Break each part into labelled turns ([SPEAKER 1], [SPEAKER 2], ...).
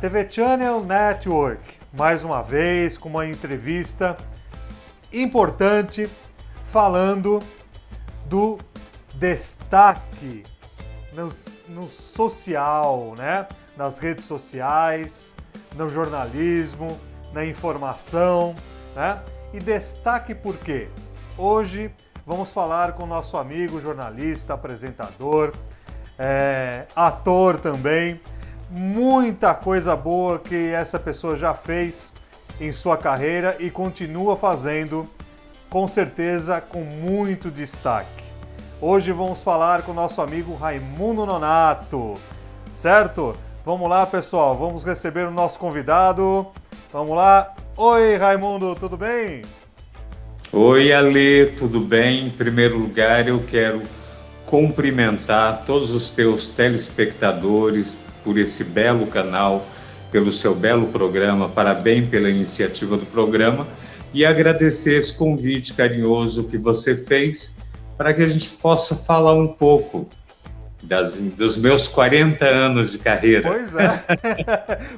[SPEAKER 1] TV Channel Network, mais uma vez com uma entrevista importante falando do destaque no social, né? Nas redes sociais, no jornalismo, na informação, né? E destaque por quê? Hoje vamos falar com o nosso amigo jornalista, apresentador, ator também, muita coisa boa que essa pessoa já fez em sua carreira e continua fazendo, com certeza com muito destaque. Hoje vamos falar com o nosso amigo Raimundo Nonato, certo? Vamos lá, pessoal, vamos receber o nosso convidado. Vamos lá. Oi, Raimundo, tudo bem?
[SPEAKER 2] Oi, Ale, tudo bem? Em primeiro lugar, eu quero cumprimentar todos os teus telespectadores por esse belo canal, pelo seu belo programa. Parabéns pela iniciativa do programa e agradecer esse convite carinhoso que você fez para que a gente possa falar um pouco dos meus 40 anos de carreira.
[SPEAKER 1] Pois é.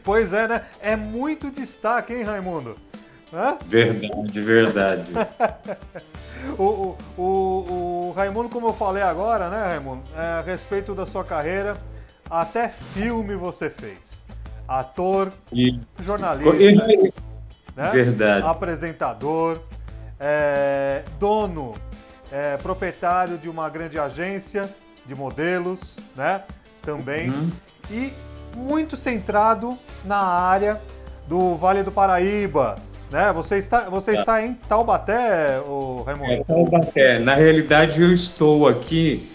[SPEAKER 1] Pois é, né? É muito destaque, hein, Raimundo? Hã?
[SPEAKER 2] Verdade.
[SPEAKER 1] O Raimundo, como eu falei agora, né, Raimundo? A respeito da sua carreira, até filme você fez. Ator, jornalista, né?
[SPEAKER 2] Verdade.
[SPEAKER 1] Apresentador, dono, proprietário de uma grande agência de modelos, né? Também. E muito centrado na área do Vale do Paraíba, né? Você está em Taubaté, Raimundo?
[SPEAKER 2] Taubaté. Na realidade, eu estou aqui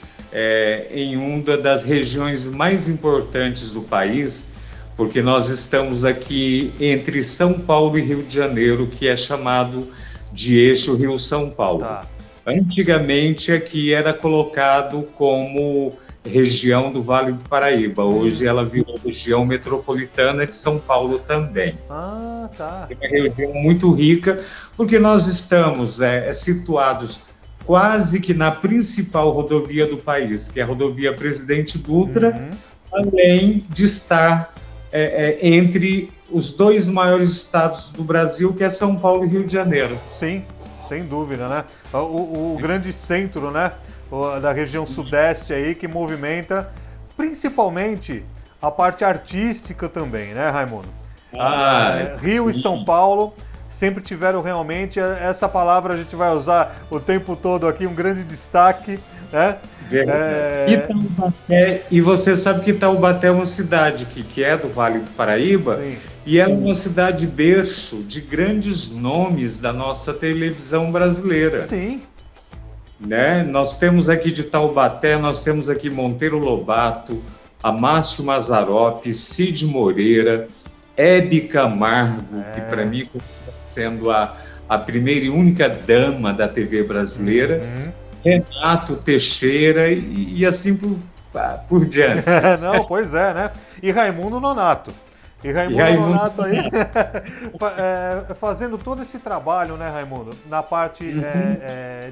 [SPEAKER 2] em uma das regiões mais importantes do país, porque nós estamos aqui entre São Paulo e Rio de Janeiro, que é chamado de Eixo Rio-São Paulo.
[SPEAKER 1] Tá.
[SPEAKER 2] Antigamente, aqui era colocado como região do Vale do Paraíba. Hoje ela virou região metropolitana de São Paulo também.
[SPEAKER 1] Ah, tá.
[SPEAKER 2] É uma região muito rica, porque nós estamos situados quase que na principal rodovia do país, que é a rodovia Presidente Dutra, além de estar entre os dois maiores estados do Brasil, que é São Paulo e Rio de Janeiro.
[SPEAKER 1] Sim, sem dúvida, né? O grande centro, né? Da região sudeste aí, que movimenta principalmente a parte artística também, né, Raimundo? Rio e São Paulo sempre tiveram realmente, essa palavra a gente vai usar o tempo todo aqui, um grande destaque, né?
[SPEAKER 2] E você sabe que Taubaté é uma cidade que é do Vale do Paraíba. Sim. E ela é uma cidade berço de grandes nomes da nossa televisão brasileira.
[SPEAKER 1] Sim.
[SPEAKER 2] Né? Nós temos aqui de Taubaté, nós temos aqui Monteiro Lobato, Amácio Mazzaropi, Cid Moreira, Hebe Camargo, que para mim sendo a primeira e única dama da TV brasileira, Renato Teixeira e assim por diante.
[SPEAKER 1] Não, pois é, né? E Raimundo Nonato. E Raimundo Nonato aí fazendo todo esse trabalho, né, Raimundo? Na parte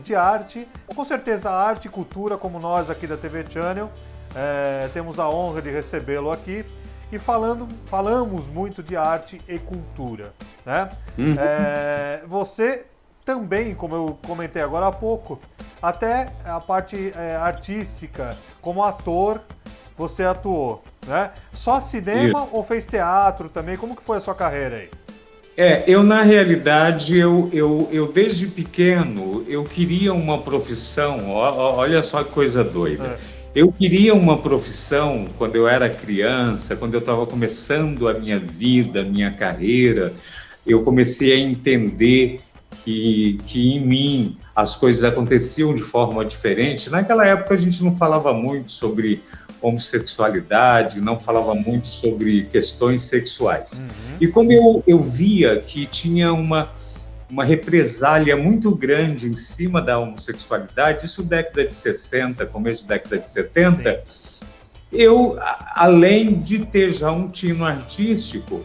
[SPEAKER 1] de arte, com certeza arte e cultura, como nós aqui da TV Channel, temos a honra de recebê-lo aqui e falamos muito de arte e cultura, né? Você também, como eu comentei agora há pouco, até a parte artística, como ator, você atuou, né? Só cinema ou fez teatro também? Como que foi a sua carreira aí?
[SPEAKER 2] Eu na realidade, eu desde pequeno, eu queria uma profissão, olha só que coisa doida. Eu queria uma profissão quando eu era criança, quando eu estava começando a minha vida, a minha carreira, eu comecei a entender que em mim as coisas aconteciam de forma diferente. Naquela época a gente não falava muito sobre homossexualidade, não falava muito sobre questões sexuais. E como eu via que tinha uma represália muito grande em cima da homossexualidade, isso década de 60, começo da década de 70, eu, além de ter já um tino artístico,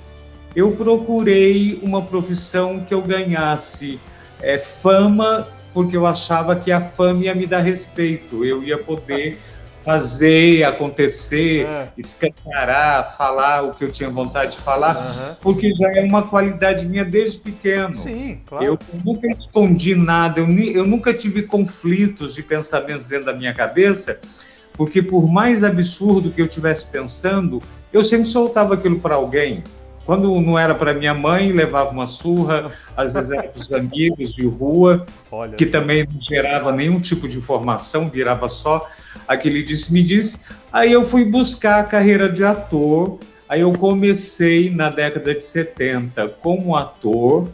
[SPEAKER 2] eu procurei uma profissão que eu ganhasse fama, porque eu achava que a fama ia me dar respeito, eu ia poder fazer acontecer, escancarar, falar o que eu tinha vontade de falar, porque já é uma qualidade minha desde pequeno.
[SPEAKER 1] Sim, claro.
[SPEAKER 2] Eu nunca escondi nada, eu nunca tive conflitos de pensamentos dentro da minha cabeça, porque por mais absurdo que eu estivesse pensando, eu sempre soltava aquilo para alguém. Quando não era para minha mãe, levava uma surra, às vezes era para os amigos de rua, que também não gerava nenhum tipo de informação, virava só aquele disse-me-disse. Aí eu fui buscar a carreira de ator, aí eu comecei na década de 70 como ator,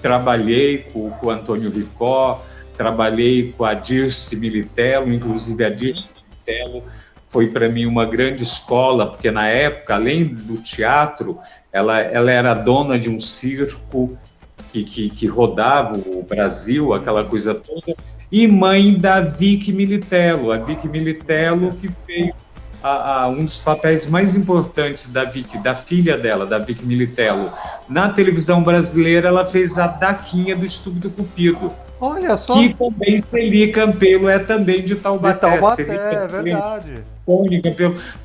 [SPEAKER 2] trabalhei com o Antônio Ricó, trabalhei com a Dirce Militello, inclusive a Dirce Militello foi para mim uma grande escola, porque na época, além do teatro, ela era dona de um circo que rodava o Brasil, aquela coisa toda, e mãe da Vicky Militello, a Vicky Militello que fez um dos papéis mais importantes da Vicky, da filha dela, da Vicky Militello. Na televisão brasileira, ela fez a Daquinha do Estúpido Cupido.
[SPEAKER 1] Olha só!
[SPEAKER 2] Que também Celi Campelo é também de Taubaté.
[SPEAKER 1] De Taubaté, é verdade.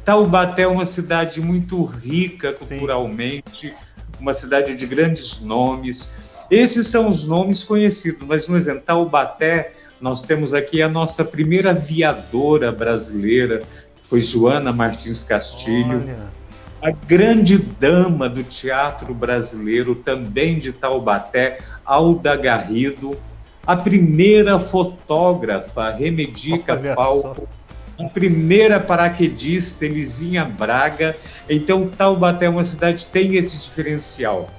[SPEAKER 2] Taubaté é uma cidade muito rica culturalmente, sim, uma cidade de grandes nomes. Esses são os nomes conhecidos, mas, por exemplo, Taubaté, nós temos aqui a nossa primeira aviadora brasileira, foi Joana Martins Castilho. Olha. A grande dama do teatro brasileiro, também de Taubaté, Alda Garrido. A primeira fotógrafa, Remedica Falco. A primeira paraquedista, Elisinha Braga. Então, Taubaté é uma cidade que tem esse diferencial.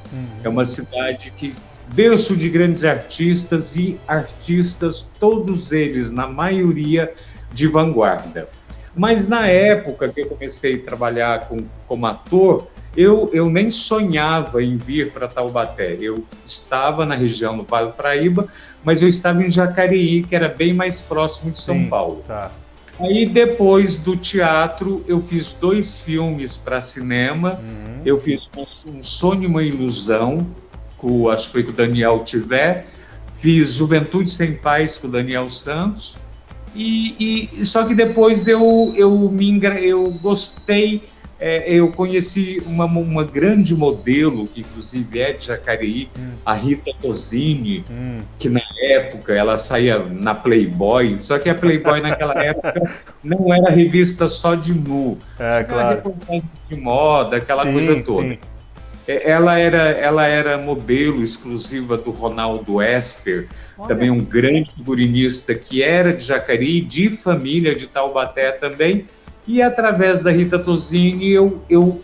[SPEAKER 2] É uma cidade que berço de grandes artistas e artistas, todos eles, na maioria, de vanguarda. Mas na época que eu comecei a trabalhar como ator, eu nem sonhava em vir para Taubaté. Eu estava na região do Vale do Paraíba, mas eu estava em Jacareí, que era bem mais próximo de São Paulo. Tá. Aí, depois do teatro, eu fiz 2 filmes para cinema. Eu fiz Um Sonho e uma Ilusão, acho que foi com o Daniel Tiver. Fiz Juventude Sem Paz com o Daniel Santos. Só que depois eu gostei, eu conheci uma grande modelo, que inclusive é de Jacareí, a Rita Tosini, que na época ela saía na Playboy, só que a Playboy naquela época não era revista só de nu, claro, reportagem de moda, aquela coisa toda. Sim. Ela era modelo exclusiva do Ronaldo Esper, também um grande figurinista que era de Jacareí, de família de Taubaté também, e através da Rita Tosini eu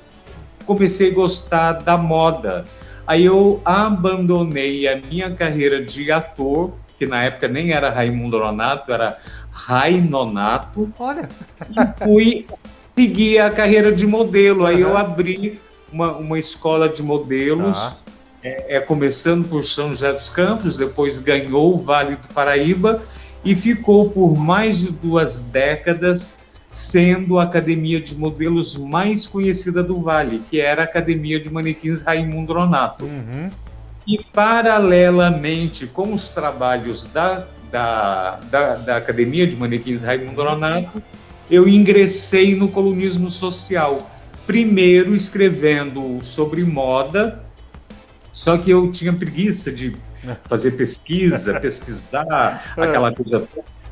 [SPEAKER 2] comecei a gostar da moda. Aí eu abandonei a minha carreira de ator, que na época nem era Raimundo Nonato, era Rai Nonato. Olha! E fui seguir a carreira de modelo. Aí eu abri uma escola de modelos, começando por São José dos Campos, depois ganhou o Vale do Paraíba e ficou por mais de 2 décadas sendo a academia de modelos mais conhecida do Vale, que era a Academia de Manequins Raimundo Nonato. E, paralelamente com os trabalhos da Academia de Manequins Raimundo Nonato, eu ingressei no colunismo social, primeiro escrevendo sobre moda, só que eu tinha preguiça de fazer pesquisar, aquela coisa.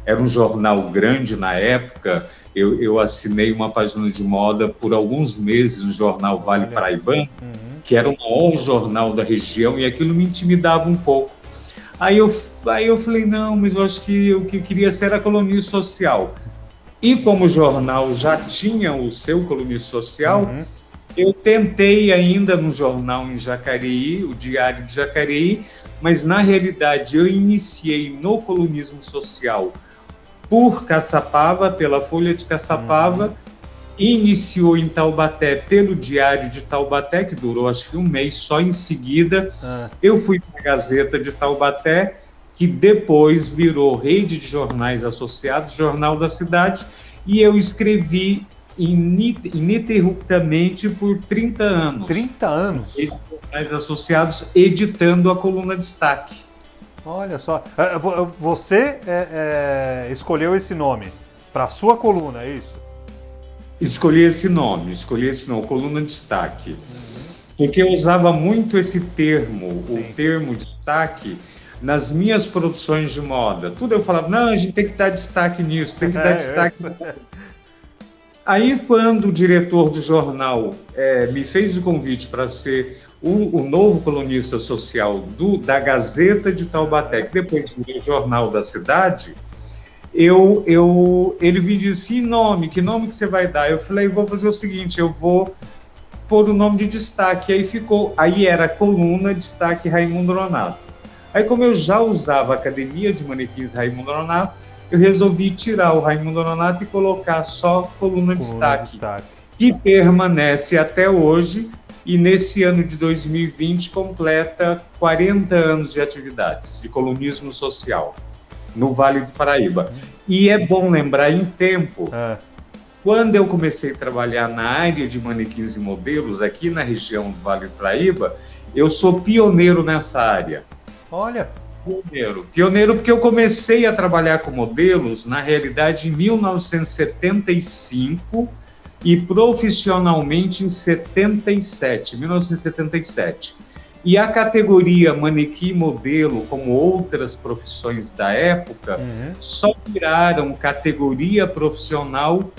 [SPEAKER 2] Era um jornal grande na época, eu assinei uma página de moda por alguns meses no jornal Vale Paraibano, que era o maior jornal da região, e aquilo me intimidava um pouco. Aí eu falei, não, mas eu acho que o que eu queria ser era colunismo social. E como o jornal já tinha o seu colunismo social, eu tentei ainda no jornal em Jacareí, o Diário de Jacareí, mas na realidade eu iniciei no colunismo social por Caçapava, pela Folha de Caçapava, iniciou em Taubaté pelo Diário de Taubaté, que durou acho que um mês, só em seguida eu fui para a Gazeta de Taubaté, que depois virou Rede de Jornais Associados, Jornal da Cidade, e eu escrevi ininterruptamente por 30 anos.
[SPEAKER 1] 30 anos?
[SPEAKER 2] Rede de Jornais Associados, editando a coluna Destaque.
[SPEAKER 1] Olha só, você escolheu esse nome para a sua coluna, é isso?
[SPEAKER 2] escolhi esse nome, coluna destaque. Porque eu usava muito esse termo,
[SPEAKER 1] Sim.
[SPEAKER 2] o termo destaque, nas minhas produções de moda. Tudo eu falava, não, a gente tem que dar destaque nisso, tem que dar destaque. Aí, quando o diretor do jornal me fez o convite para ser o novo colunista social da Gazeta de Taubaté, que depois virou Jornal da Cidade, ele me disse, que nome que você vai dar? Eu falei, vou fazer o seguinte, eu vou pôr o nome de destaque. Aí era coluna destaque Raimundo Nonato. Aí, como eu já usava a Academia de Manequins Raimundo Nonato, eu resolvi tirar o Raimundo Nonato e colocar só coluna destaque. E permanece até hoje, e nesse ano de 2020 completa 40 anos de atividades de colunismo social no Vale do Paraíba. E é bom lembrar em tempo, quando eu comecei a trabalhar na área de manequins e modelos aqui na região do Vale do Paraíba, eu sou pioneiro nessa área.
[SPEAKER 1] Olha!
[SPEAKER 2] Pioneiro porque eu comecei a trabalhar com modelos, na realidade, em 1975 e profissionalmente em 1977. E a categoria manequim modelo, como outras profissões da época, só viraram categoria profissional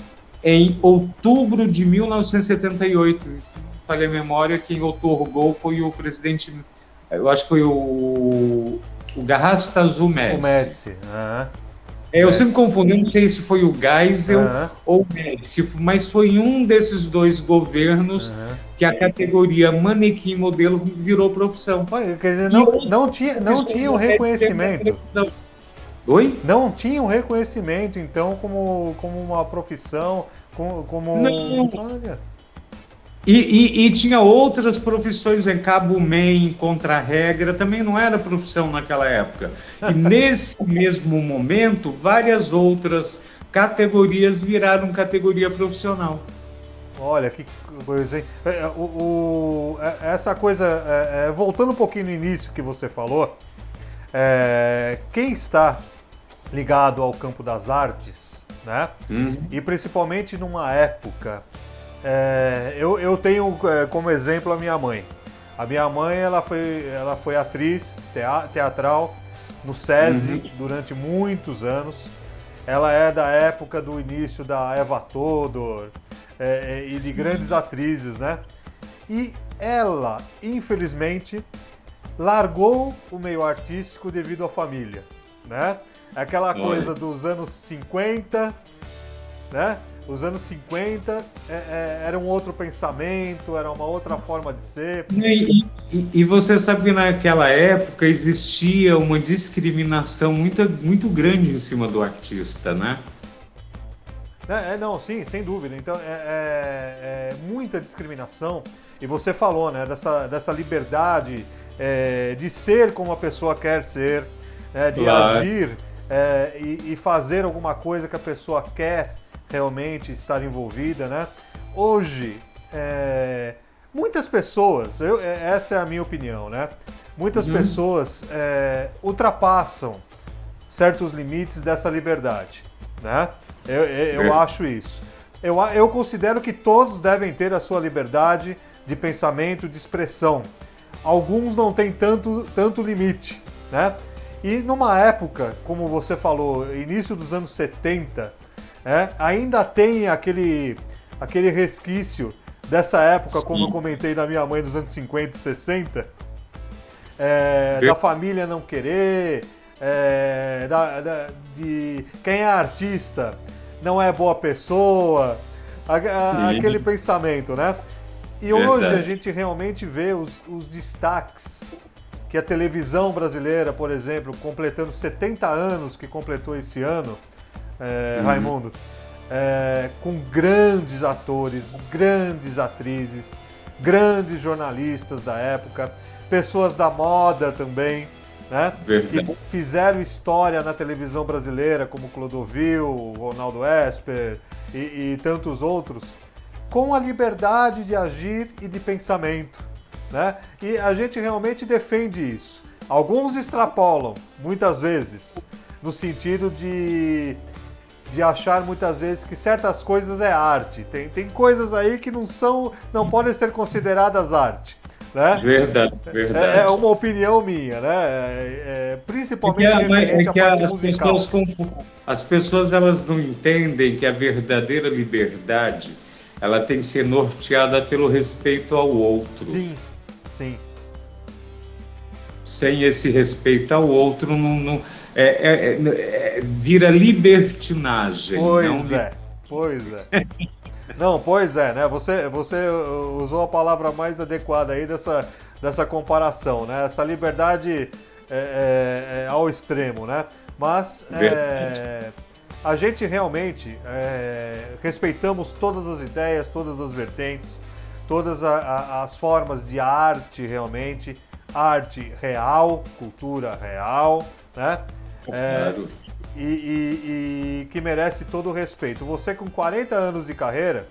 [SPEAKER 2] em outubro de 1978. Se não falha a memória, quem otorgou foi o presidente, eu acho que foi o Garrastazu Médici. Eu sempre confundo, não sei se foi o Geisel ou o Médici, mas foi um desses dois governos que a categoria manequim modelo virou profissão.
[SPEAKER 1] Quer dizer, não tinha um reconhecimento.
[SPEAKER 2] Oi?
[SPEAKER 1] Não tinha um reconhecimento, então, como uma profissão, como...
[SPEAKER 2] Não. E tinha outras profissões, em Cabo-Man, contra-regra, também não era profissão naquela época. E nesse mesmo momento, várias outras categorias viraram categoria profissional.
[SPEAKER 1] Olha, que coisa, hein? Essa coisa, voltando um pouquinho no início que você falou, quem está ligado ao campo das artes, né? E principalmente numa época... eu tenho como exemplo a minha mãe. A minha mãe ela foi atriz teatral no SESI durante muitos anos. Ela é da época do início da Eva Todor e de grandes atrizes, né? E ela, infelizmente, largou o meio artístico devido à família, né? Aquela coisa dos anos 50, né? Os anos 50 era um outro pensamento, era uma outra forma de ser.
[SPEAKER 2] E você sabe que naquela época existia uma discriminação muito grande em cima do artista, né?
[SPEAKER 1] Não, sim, sem dúvida. Então, muita discriminação. E você falou, né, dessa liberdade de ser como a pessoa quer ser, de agir e fazer alguma coisa que a pessoa quer realmente estar envolvida, né? Hoje, muitas pessoas, essa é a minha opinião, né? Muitas pessoas ultrapassam certos limites dessa liberdade, né? Eu acho isso. Eu considero que todos devem ter a sua liberdade de pensamento, de expressão. Alguns não têm tanto limite, né? E numa época, como você falou, início dos anos 70, ainda tem aquele resquício dessa época, como eu comentei da minha mãe dos anos 50 e 60, da família não querer, de quem é artista não é boa pessoa, aquele pensamento, né? E hoje a gente realmente vê os destaques que a televisão brasileira, por exemplo, completando 70 anos que completou esse ano, Raimundo, com grandes atores, grandes atrizes, grandes jornalistas da época, pessoas da moda também, né? Que fizeram história na televisão brasileira, como Clodovil, Ronaldo Esper e tantos outros, com a liberdade de agir e de pensamento, né? E a gente realmente defende isso. Alguns extrapolam, muitas vezes, no sentido de de achar muitas vezes que certas coisas é arte. Tem coisas aí que não podem ser consideradas arte. Né?
[SPEAKER 2] Verdade, verdade.
[SPEAKER 1] É uma opinião minha, né? Principalmente referente à parte musical.
[SPEAKER 2] As pessoas elas não entendem que a verdadeira liberdade ela tem que ser norteada pelo respeito ao outro.
[SPEAKER 1] Sim, sim.
[SPEAKER 2] Sem esse respeito ao outro, vira libertinagem.
[SPEAKER 1] Pois é. Não, pois é, né? Você usou a palavra mais adequada aí dessa comparação, né? Essa liberdade ao extremo, né? Mas a gente realmente respeitamos todas as ideias, todas as vertentes, todas as formas de arte realmente, arte real, cultura real, né?
[SPEAKER 2] Claro.
[SPEAKER 1] E que merece todo o respeito. Você com 40 anos de carreira,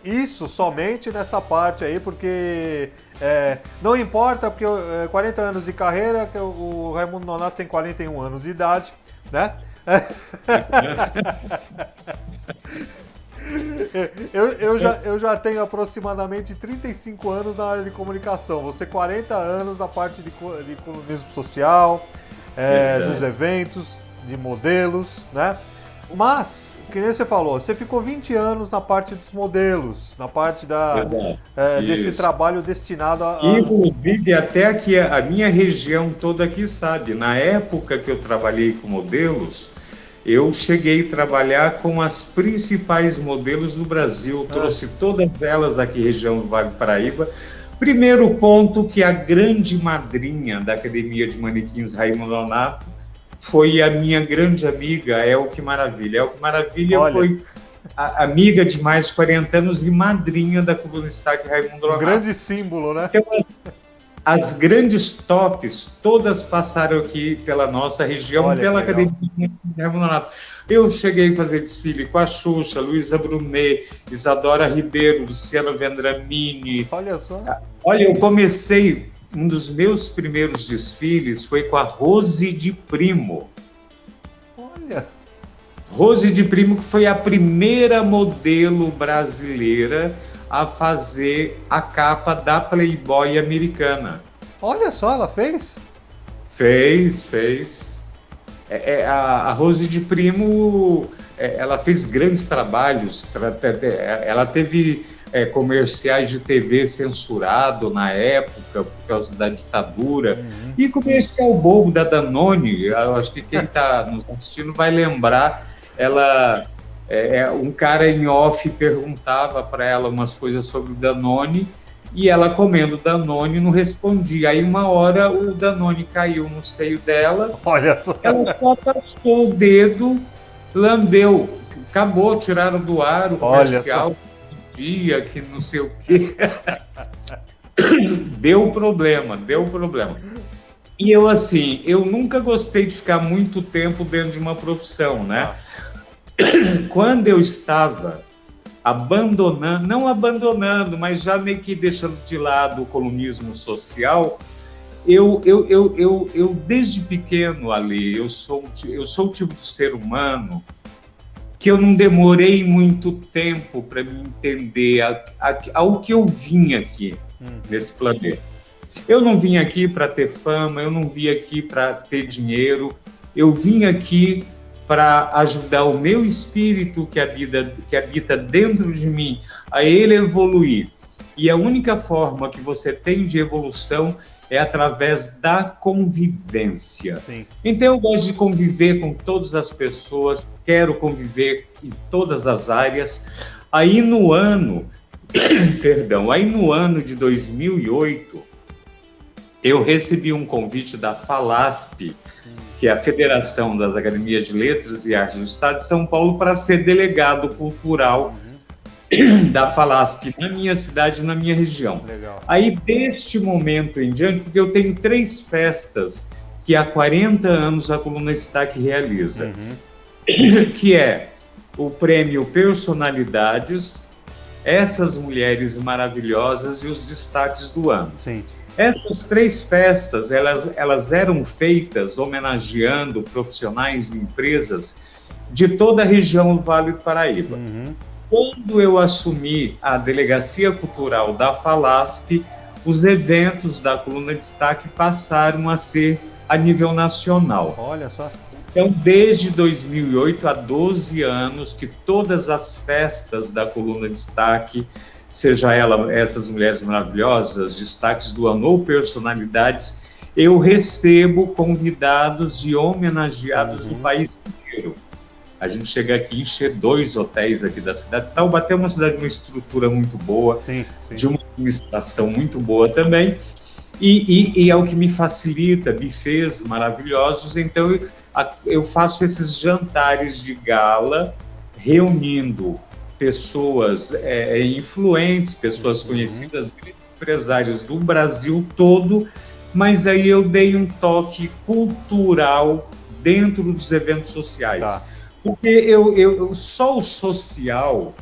[SPEAKER 1] isso somente nessa parte aí, porque não importa, porque 40 anos de carreira, que o Raimundo Nonato tem 41 anos de idade, né? Eu já tenho aproximadamente 35 anos na área de comunicação, você 40 anos na parte de colunismo social, dos eventos, de modelos, né? Mas, que nem você falou, você ficou 20 anos na parte dos modelos, na parte desse trabalho destinado a...
[SPEAKER 2] Inclusive, até aqui, a minha região toda aqui sabe, na época que eu trabalhei com modelos, eu cheguei a trabalhar com as principais modelos do Brasil, trouxe todas elas aqui, região do Vale do Paraíba. Primeiro ponto, que a grande madrinha da Academia de Manequins Raimundo Nonato foi a minha grande amiga, Elke Maravilha. Elke Maravilha foi a amiga de mais de 40 anos e madrinha da Coluna Destaque Raimundo Nonato.
[SPEAKER 1] Um grande símbolo, né?
[SPEAKER 2] Então, as grandes tops, todas passaram aqui pela nossa região, pela Academia de Manequins Raimundo Nonato. Eu cheguei a fazer desfile com a Xuxa, Luísa Brunet, Isadora Ribeiro, Luciano Vendramini.
[SPEAKER 1] Olha só.
[SPEAKER 2] Olha, eu comecei, um dos meus primeiros desfiles foi com a Rose de Primo.
[SPEAKER 1] Olha.
[SPEAKER 2] Rose de Primo, que foi a primeira modelo brasileira a fazer a capa da Playboy americana.
[SPEAKER 1] Olha só, ela fez?
[SPEAKER 2] Fez. A Rose de Primo, ela fez grandes trabalhos, ela teve comerciais de TV censurado na época, por causa da ditadura, e comercial bobo da Danone, eu acho que quem está nos assistindo vai lembrar, um cara em off perguntava para ela umas coisas sobre o Danone, e ela comendo Danone não respondia. Aí uma hora o Danone caiu no seio dela.
[SPEAKER 1] Olha só.
[SPEAKER 2] Ela só passou o dedo, lambeu. Acabou, tiraram do ar o comercial. Dia que não sei o quê. Deu problema. E eu assim, eu nunca gostei de ficar muito tempo dentro de uma profissão, né? Quando eu estava não abandonando, mas já meio que deixando de lado o colunismo social, eu desde pequeno, Ali, eu sou o tipo de ser humano que eu não demorei muito tempo para me entender ao que eu vim aqui nesse planeta. Eu não vim aqui para ter fama, eu não vim aqui para ter dinheiro, eu vim aqui para ajudar o meu espírito que habita dentro de mim, a ele evoluir. E a única forma que você tem de evolução é através da convivência.
[SPEAKER 1] Sim.
[SPEAKER 2] Então eu gosto de conviver com todas as pessoas, quero conviver em todas as áreas. Aí no ano de 2008, eu recebi um convite da FALASP, que é a Federação das Academias de Letras e Artes do Estado de São Paulo, para ser delegado cultural da FALASP na minha cidade, na minha região.
[SPEAKER 1] Legal.
[SPEAKER 2] Aí, deste momento em diante, porque eu tenho 3 festas que há 40 anos a Coluna Destaque realiza, que é o Prêmio Personalidades, essas mulheres maravilhosas e os destaques do ano.
[SPEAKER 1] Sim.
[SPEAKER 2] Essas 3 festas, elas eram feitas homenageando profissionais e empresas de toda a região do Vale do Paraíba.
[SPEAKER 1] Uhum.
[SPEAKER 2] Quando eu assumi a Delegacia Cultural da FALASP, os eventos da Coluna Destaque passaram a ser a nível nacional.
[SPEAKER 1] Olha só.
[SPEAKER 2] Então, desde 2008, há 12 anos, que todas as festas da Coluna Destaque, seja ela essas mulheres maravilhosas, destaques do ano ou personalidades, eu recebo convidados de homenageados do país inteiro. A gente chega aqui e enche 2 hotéis aqui da cidade. Taubaté é uma cidade de uma estrutura muito boa,
[SPEAKER 1] sim.
[SPEAKER 2] De uma administração muito boa também, e é o que me facilita, buffets maravilhosos. Então, eu faço esses jantares de gala, reunindo pessoas influentes, pessoas conhecidas, empresários do Brasil todo, mas aí eu dei um toque cultural dentro dos eventos sociais.
[SPEAKER 1] Tá.
[SPEAKER 2] Porque eu só o social,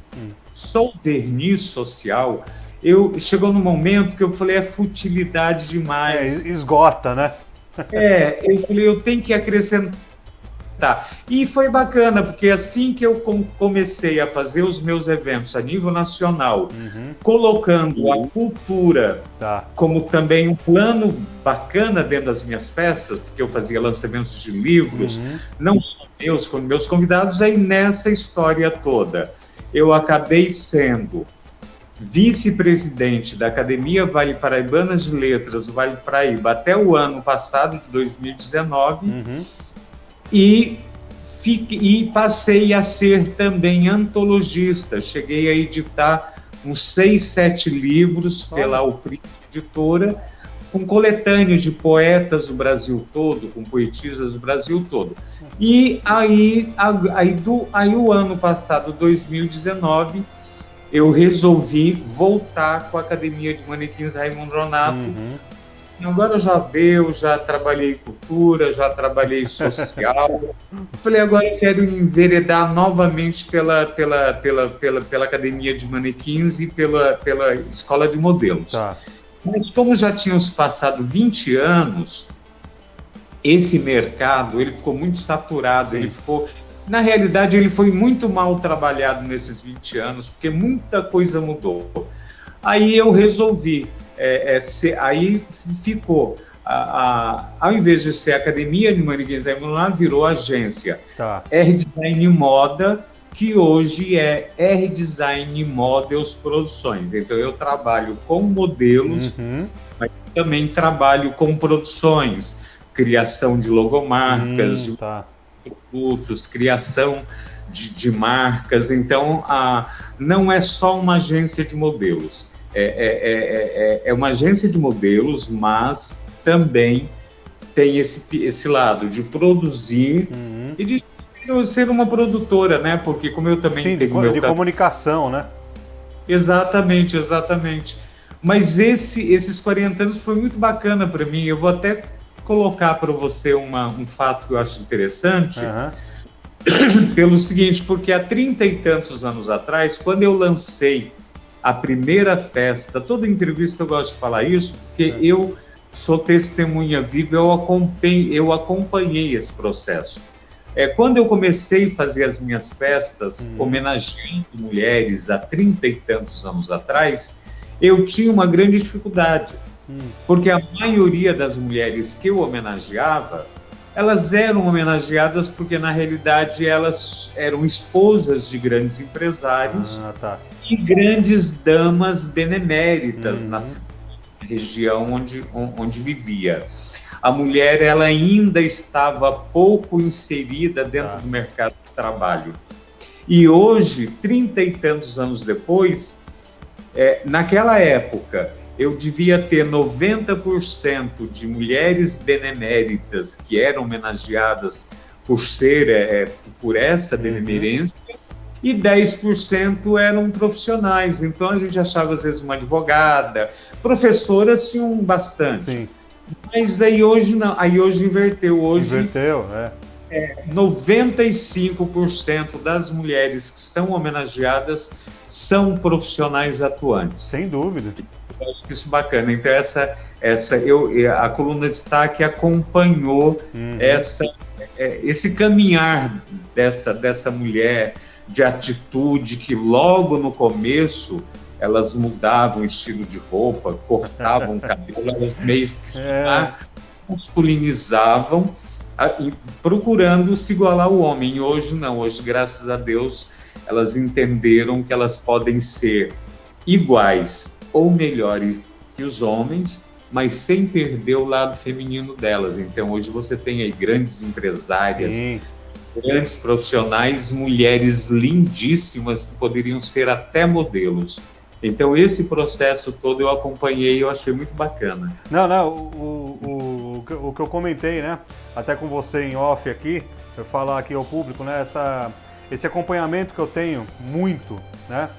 [SPEAKER 2] só o verniz social, chegou no momento que eu falei, é futilidade demais.
[SPEAKER 1] Esgota, né?
[SPEAKER 2] Eu falei, eu tenho que acrescentar. E foi bacana, porque assim que eu comecei a fazer os meus eventos a nível nacional, colocando a cultura como também um plano bacana dentro das minhas festas, porque eu fazia lançamentos de livros, não só meus, como meus convidados, aí nessa história toda, eu acabei sendo vice-presidente da Academia Vale Paraibana de Letras, do Vale do Paraíba, até o ano passado, de 2019, e passei a ser também antologista. Cheguei a editar uns 6, 7 livros pela Alprima Editora, com coletâneos de poetas do Brasil todo, com poetisas do Brasil todo. E aí o ano passado, 2019, eu resolvi voltar com a Academia de Manequins Raimundo Nonato. Agora eu já trabalhei cultura, já trabalhei social. Falei, agora eu quero enveredar novamente pela Academia de Manequins e pela Escola de Modelos. Mas como já tínhamos passado 20 anos, esse mercado ele ficou muito saturado, na realidade, ele foi muito mal trabalhado nesses 20 anos, porque muita coisa mudou. Aí eu resolvi, aí ficou, ao invés de ser Academia de Manequins Raimundo Nonato, virou agência. R-Design Moda, que hoje é R-Design Models Produções. Então, eu trabalho com modelos, mas também trabalho com produções, criação de logomarcas, de produtos, criação de marcas. Então, não é só uma agência de modelos, é uma agência de modelos, mas também tem esse lado de produzir e de ser uma produtora, né? Porque como eu também tenho
[SPEAKER 1] de comunicação, né?
[SPEAKER 2] Exatamente. Mas esses 40 anos foi muito bacana para mim. Eu vou até colocar para você um fato que eu acho interessante, pelo seguinte, porque há 30 e tantos anos atrás, quando eu lancei a primeira festa, toda entrevista eu gosto de falar isso, porque eu sou testemunha viva, eu acompanhei esse processo. Quando eu comecei a fazer as minhas festas, homenageando mulheres há 30 e tantos anos atrás, eu tinha uma grande dificuldade, porque a maioria das mulheres que eu homenageava, elas eram homenageadas porque, na realidade, elas eram esposas de grandes empresários e grandes damas beneméritas na região onde vivia. A mulher ela ainda estava pouco inserida dentro do mercado de trabalho. E hoje, 30 e tantos anos depois, naquela época, eu devia ter 90% de mulheres beneméritas que eram homenageadas por essa benemerência, e 10% eram profissionais. Então, a gente achava, às vezes, uma advogada, professoras tinham bastante.
[SPEAKER 1] Sim.
[SPEAKER 2] Mas aí hoje não, aí hoje inverteu. Hoje 95% das mulheres que são homenageadas são profissionais atuantes.
[SPEAKER 1] Sem dúvida.
[SPEAKER 2] Eu acho isso bacana. Então, a Coluna Destaque acompanhou esse caminhar dessa mulher de atitude que logo no começo elas mudavam o estilo de roupa, cortavam o cabelo, elas meio que se masculinizavam, procurando se igualar ao homem. E hoje não, hoje, graças a Deus, elas entenderam que elas podem ser iguais ou melhores que os homens, mas sem perder o lado feminino delas. Então, hoje você tem aí grandes empresárias, grandes profissionais, mulheres lindíssimas que poderiam ser até modelos. Então, esse processo todo eu acompanhei e eu achei muito bacana.
[SPEAKER 1] O que eu comentei, né, até com você em off aqui, eu falar aqui ao público, né, esse acompanhamento que eu tenho muito, né,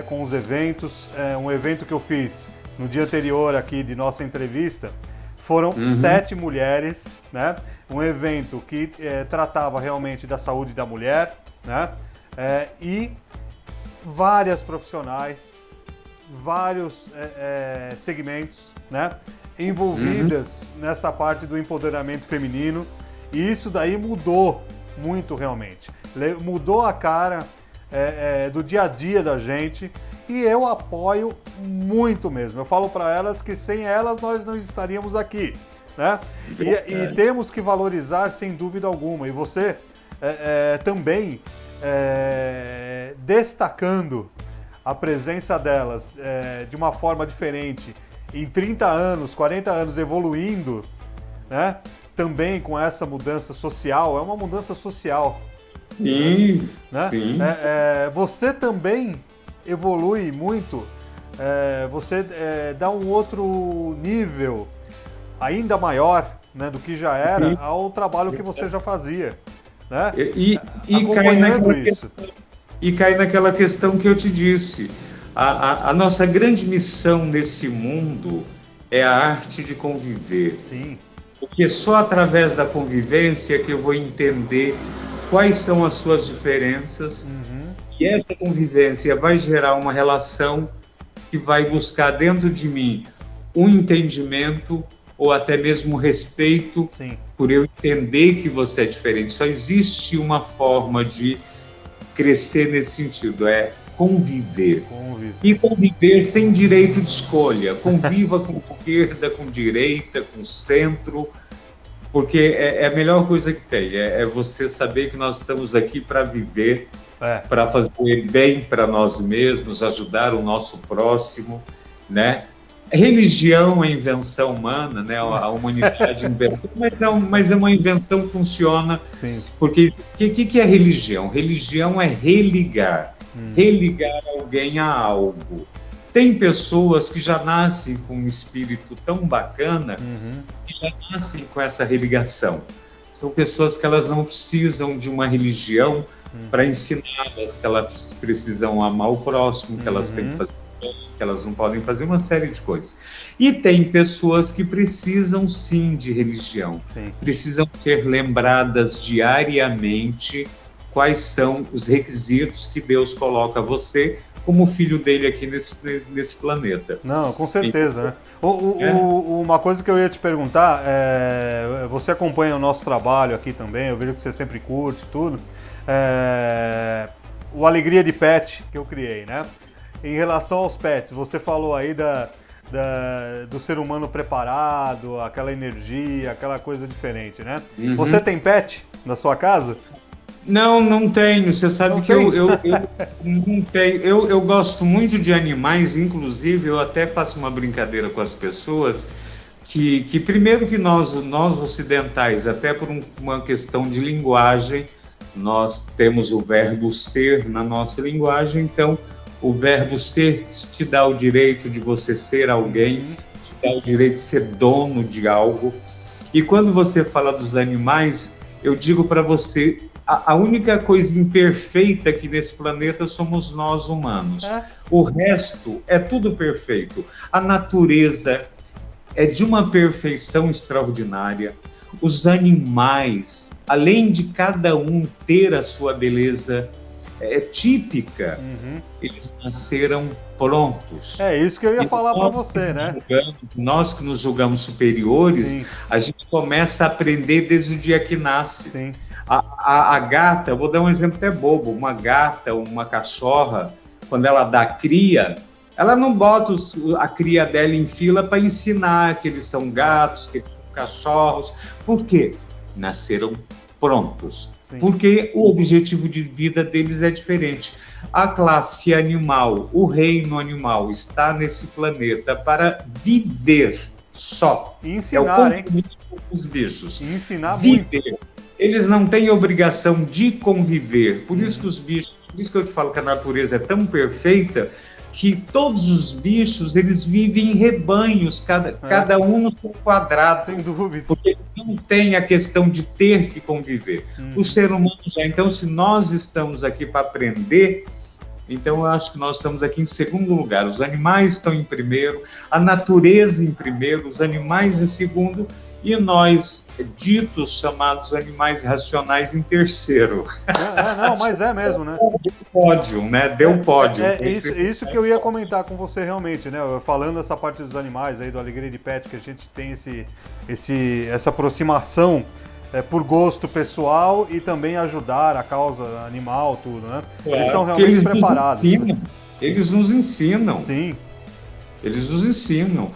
[SPEAKER 1] com os eventos, um evento que eu fiz no dia anterior aqui de nossa entrevista, foram 7 mulheres, né, um evento que tratava realmente da saúde da mulher, né, e várias profissionais, vários segmentos, né, envolvidas nessa parte do empoderamento feminino, e isso daí mudou muito realmente. Mudou a cara do dia a dia da gente, e eu apoio muito mesmo. Eu falo para elas que sem elas nós não estaríamos aqui, né? E temos que valorizar sem dúvida alguma. E você também destacando a presença delas de uma forma diferente, em 30 anos, 40 anos evoluindo, né? Também com essa mudança social, é uma mudança social.
[SPEAKER 2] Sim,
[SPEAKER 1] né?
[SPEAKER 2] sim.
[SPEAKER 1] Você também evolui muito, você dá um outro nível ainda maior, né, do que já era ao trabalho que você já fazia. Né?
[SPEAKER 2] E cai naquela questão que eu te disse. A nossa grande missão nesse mundo é a arte de conviver.
[SPEAKER 1] Sim.
[SPEAKER 2] Porque só através da convivência que eu vou entender quais são as suas diferenças, e essa convivência vai gerar uma relação que vai buscar dentro de mim um entendimento ou até mesmo respeito.
[SPEAKER 1] Sim.
[SPEAKER 2] Por eu entender que você é diferente. Só existe uma forma de crescer nesse sentido, é conviver. E conviver sem direito de escolha. Conviva com esquerda, com direita, com centro, porque é a melhor coisa que tem. É você saber que nós estamos aqui para viver, para fazer bem para nós mesmos, ajudar o nosso próximo, né? Religião é invenção humana, né? A humanidade inventou, mas é uma invenção que funciona.
[SPEAKER 1] Sim.
[SPEAKER 2] Porque o que é religião? Religião é religar. Religar alguém a algo. Tem pessoas que já nascem com um espírito tão bacana que já nascem com essa religação. São pessoas que elas não precisam de uma religião para ensiná-las que elas precisam amar o próximo, que elas têm que fazer, que elas não podem fazer uma série de coisas. E tem pessoas que precisam sim de religião, precisam ser lembradas diariamente quais são os requisitos que Deus coloca a você como filho dele aqui nesse planeta.
[SPEAKER 1] Não, com certeza, né? Uma coisa que eu ia te perguntar, você acompanha o nosso trabalho aqui também, eu vejo que você sempre curte tudo, o Alegria de Pet que eu criei, né? Em relação aos pets, você falou aí do ser humano preparado, aquela energia, aquela coisa diferente, né? Você tem pet na sua casa?
[SPEAKER 2] Não tenho. Você sabe que eu não tenho. Eu gosto muito de animais, inclusive eu até faço uma brincadeira com as pessoas que primeiro que nós ocidentais, até por uma questão de linguagem, nós temos o verbo ser na nossa linguagem, então o verbo ser te dá o direito de você ser alguém, te dá o direito de ser dono de algo. E quando você fala dos animais, eu digo para você, a única coisa imperfeita aqui nesse planeta somos nós humanos. O resto é tudo perfeito. A natureza é de uma perfeição extraordinária. Os animais, além de cada um ter a sua beleza, típica, eles nasceram prontos.
[SPEAKER 1] É isso que eu ia falar para você, né?
[SPEAKER 2] Nós que nos julgamos superiores, sim, a gente começa a aprender desde o dia que nasce.
[SPEAKER 1] Sim.
[SPEAKER 2] A gata, eu vou dar um exemplo até bobo, uma gata, uma cachorra, quando ela dá cria, ela não bota a cria dela em fila para ensinar que eles são gatos, que eles são cachorros. Por quê? Nasceram prontos. Sim. Porque o objetivo de vida deles é diferente. A classe animal, o reino animal, está nesse planeta para viver só.
[SPEAKER 1] E ensinar, hein?
[SPEAKER 2] Os bichos.
[SPEAKER 1] E ensinar
[SPEAKER 2] viver.
[SPEAKER 1] Muito.
[SPEAKER 2] Eles não têm obrigação de conviver. Por isso que os bichos, por isso que eu te falo que a natureza é tão perfeita, que todos os bichos, eles vivem em rebanhos, cada um no seu quadrado.
[SPEAKER 1] Sem dúvida.
[SPEAKER 2] Porque não tem a questão de ter que conviver. O ser humano já. Então, se nós estamos aqui para aprender, então eu acho que nós estamos aqui em segundo lugar. Os animais estão em primeiro, a natureza em primeiro, os animais em segundo, e nós, ditos, chamados animais racionais, em terceiro.
[SPEAKER 1] Não, mas é mesmo, né?
[SPEAKER 2] Deu pódio, né? Deu pódio.
[SPEAKER 1] Isso que eu ia comentar com você realmente, né? Falando essa parte dos animais aí, do Alegria de Pet, que a gente tem essa aproximação por gosto pessoal e também ajudar a causa animal, tudo, né? Eles são realmente preparados.
[SPEAKER 2] Eles nos ensinam.
[SPEAKER 1] Sim.
[SPEAKER 2] Eles nos ensinam.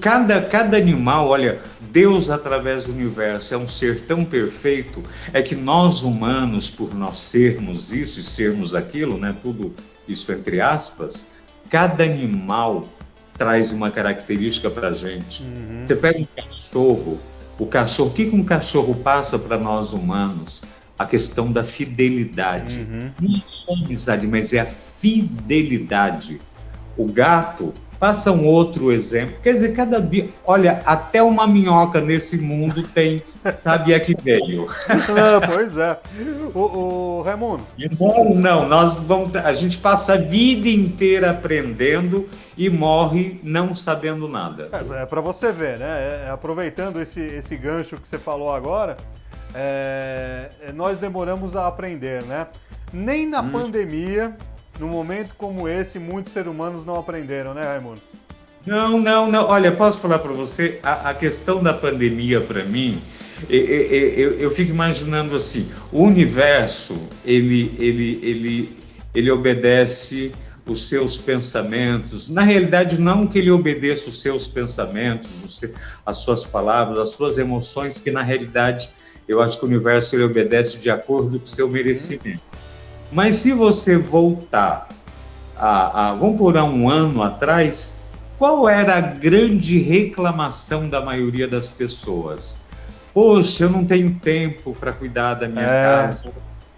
[SPEAKER 2] Cada animal, olha, Deus através do universo é um ser tão perfeito, é que nós humanos, por nós sermos isso e sermos aquilo, né, tudo isso entre aspas, cada animal traz uma característica para a gente. Você pega um cachorro, o que um cachorro passa para nós humanos? A questão da fidelidade. Não é só amizade, mas é a fidelidade. O gato, passa um outro exemplo. Quer dizer, olha, até uma minhoca nesse mundo tem, sabe, é que veio.
[SPEAKER 1] Pois é. O Raimundo.
[SPEAKER 2] Não, a gente passa a vida inteira aprendendo e morre não sabendo nada.
[SPEAKER 1] É para você ver, né? Aproveitando esse gancho que você falou agora, nós demoramos a aprender, né? Nem na pandemia, num momento como esse, muitos seres humanos não aprenderam, né, Raimundo?
[SPEAKER 2] Não. Olha, posso falar para você, a questão da pandemia, para mim, eu fico imaginando assim, o universo, ele obedece os seus pensamentos. Na realidade, não que ele obedeça os seus pensamentos, as suas palavras, as suas emoções, que na realidade, eu acho que o universo ele obedece de acordo com o seu merecimento. Mas se você voltar vamos por um ano atrás, qual era a grande reclamação da maioria das pessoas? Poxa, eu não tenho tempo para cuidar da minha casa,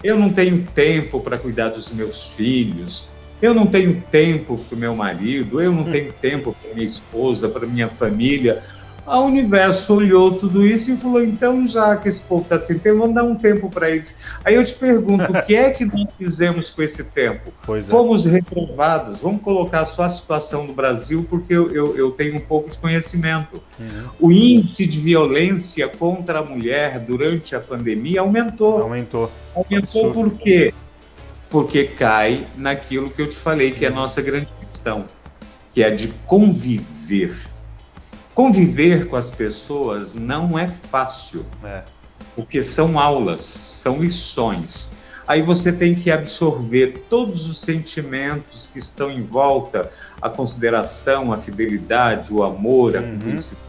[SPEAKER 2] eu não tenho tempo para cuidar dos meus filhos, eu não tenho tempo para o meu marido, eu não tenho tempo para minha esposa, para minha família. O universo olhou tudo isso e falou, então, já que esse povo está sem tempo, vamos dar um tempo para eles. Aí eu te pergunto, o que é que nós fizemos com esse tempo? Fomos reprovados. Vamos colocar só a situação do Brasil, porque eu tenho um pouco de conhecimento. O índice de violência contra a mulher durante a pandemia aumentou. Aumentou por quê? Porque cai naquilo que eu te falei, que é a nossa grande questão, que é de conviver. Conviver com as pessoas não é fácil, porque são aulas, são lições. Aí você tem que absorver todos os sentimentos que estão em volta, a consideração, a fidelidade, o amor, a cumplicidade,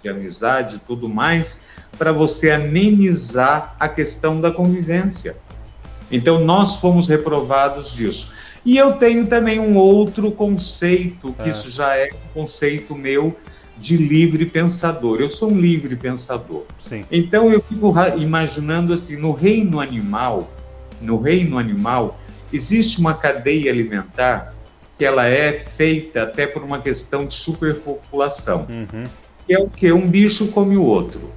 [SPEAKER 2] a amizade e tudo mais, para você amenizar a questão da convivência. Então, nós fomos reprovados disso. E eu tenho também um outro conceito, que isso já é um conceito meu, de livre pensador. Eu sou um livre pensador.
[SPEAKER 1] Sim.
[SPEAKER 2] Então eu fico imaginando assim, no reino animal existe uma cadeia alimentar que ela é feita até por uma questão de superpopulação. Que é o quê? Um bicho come o outro.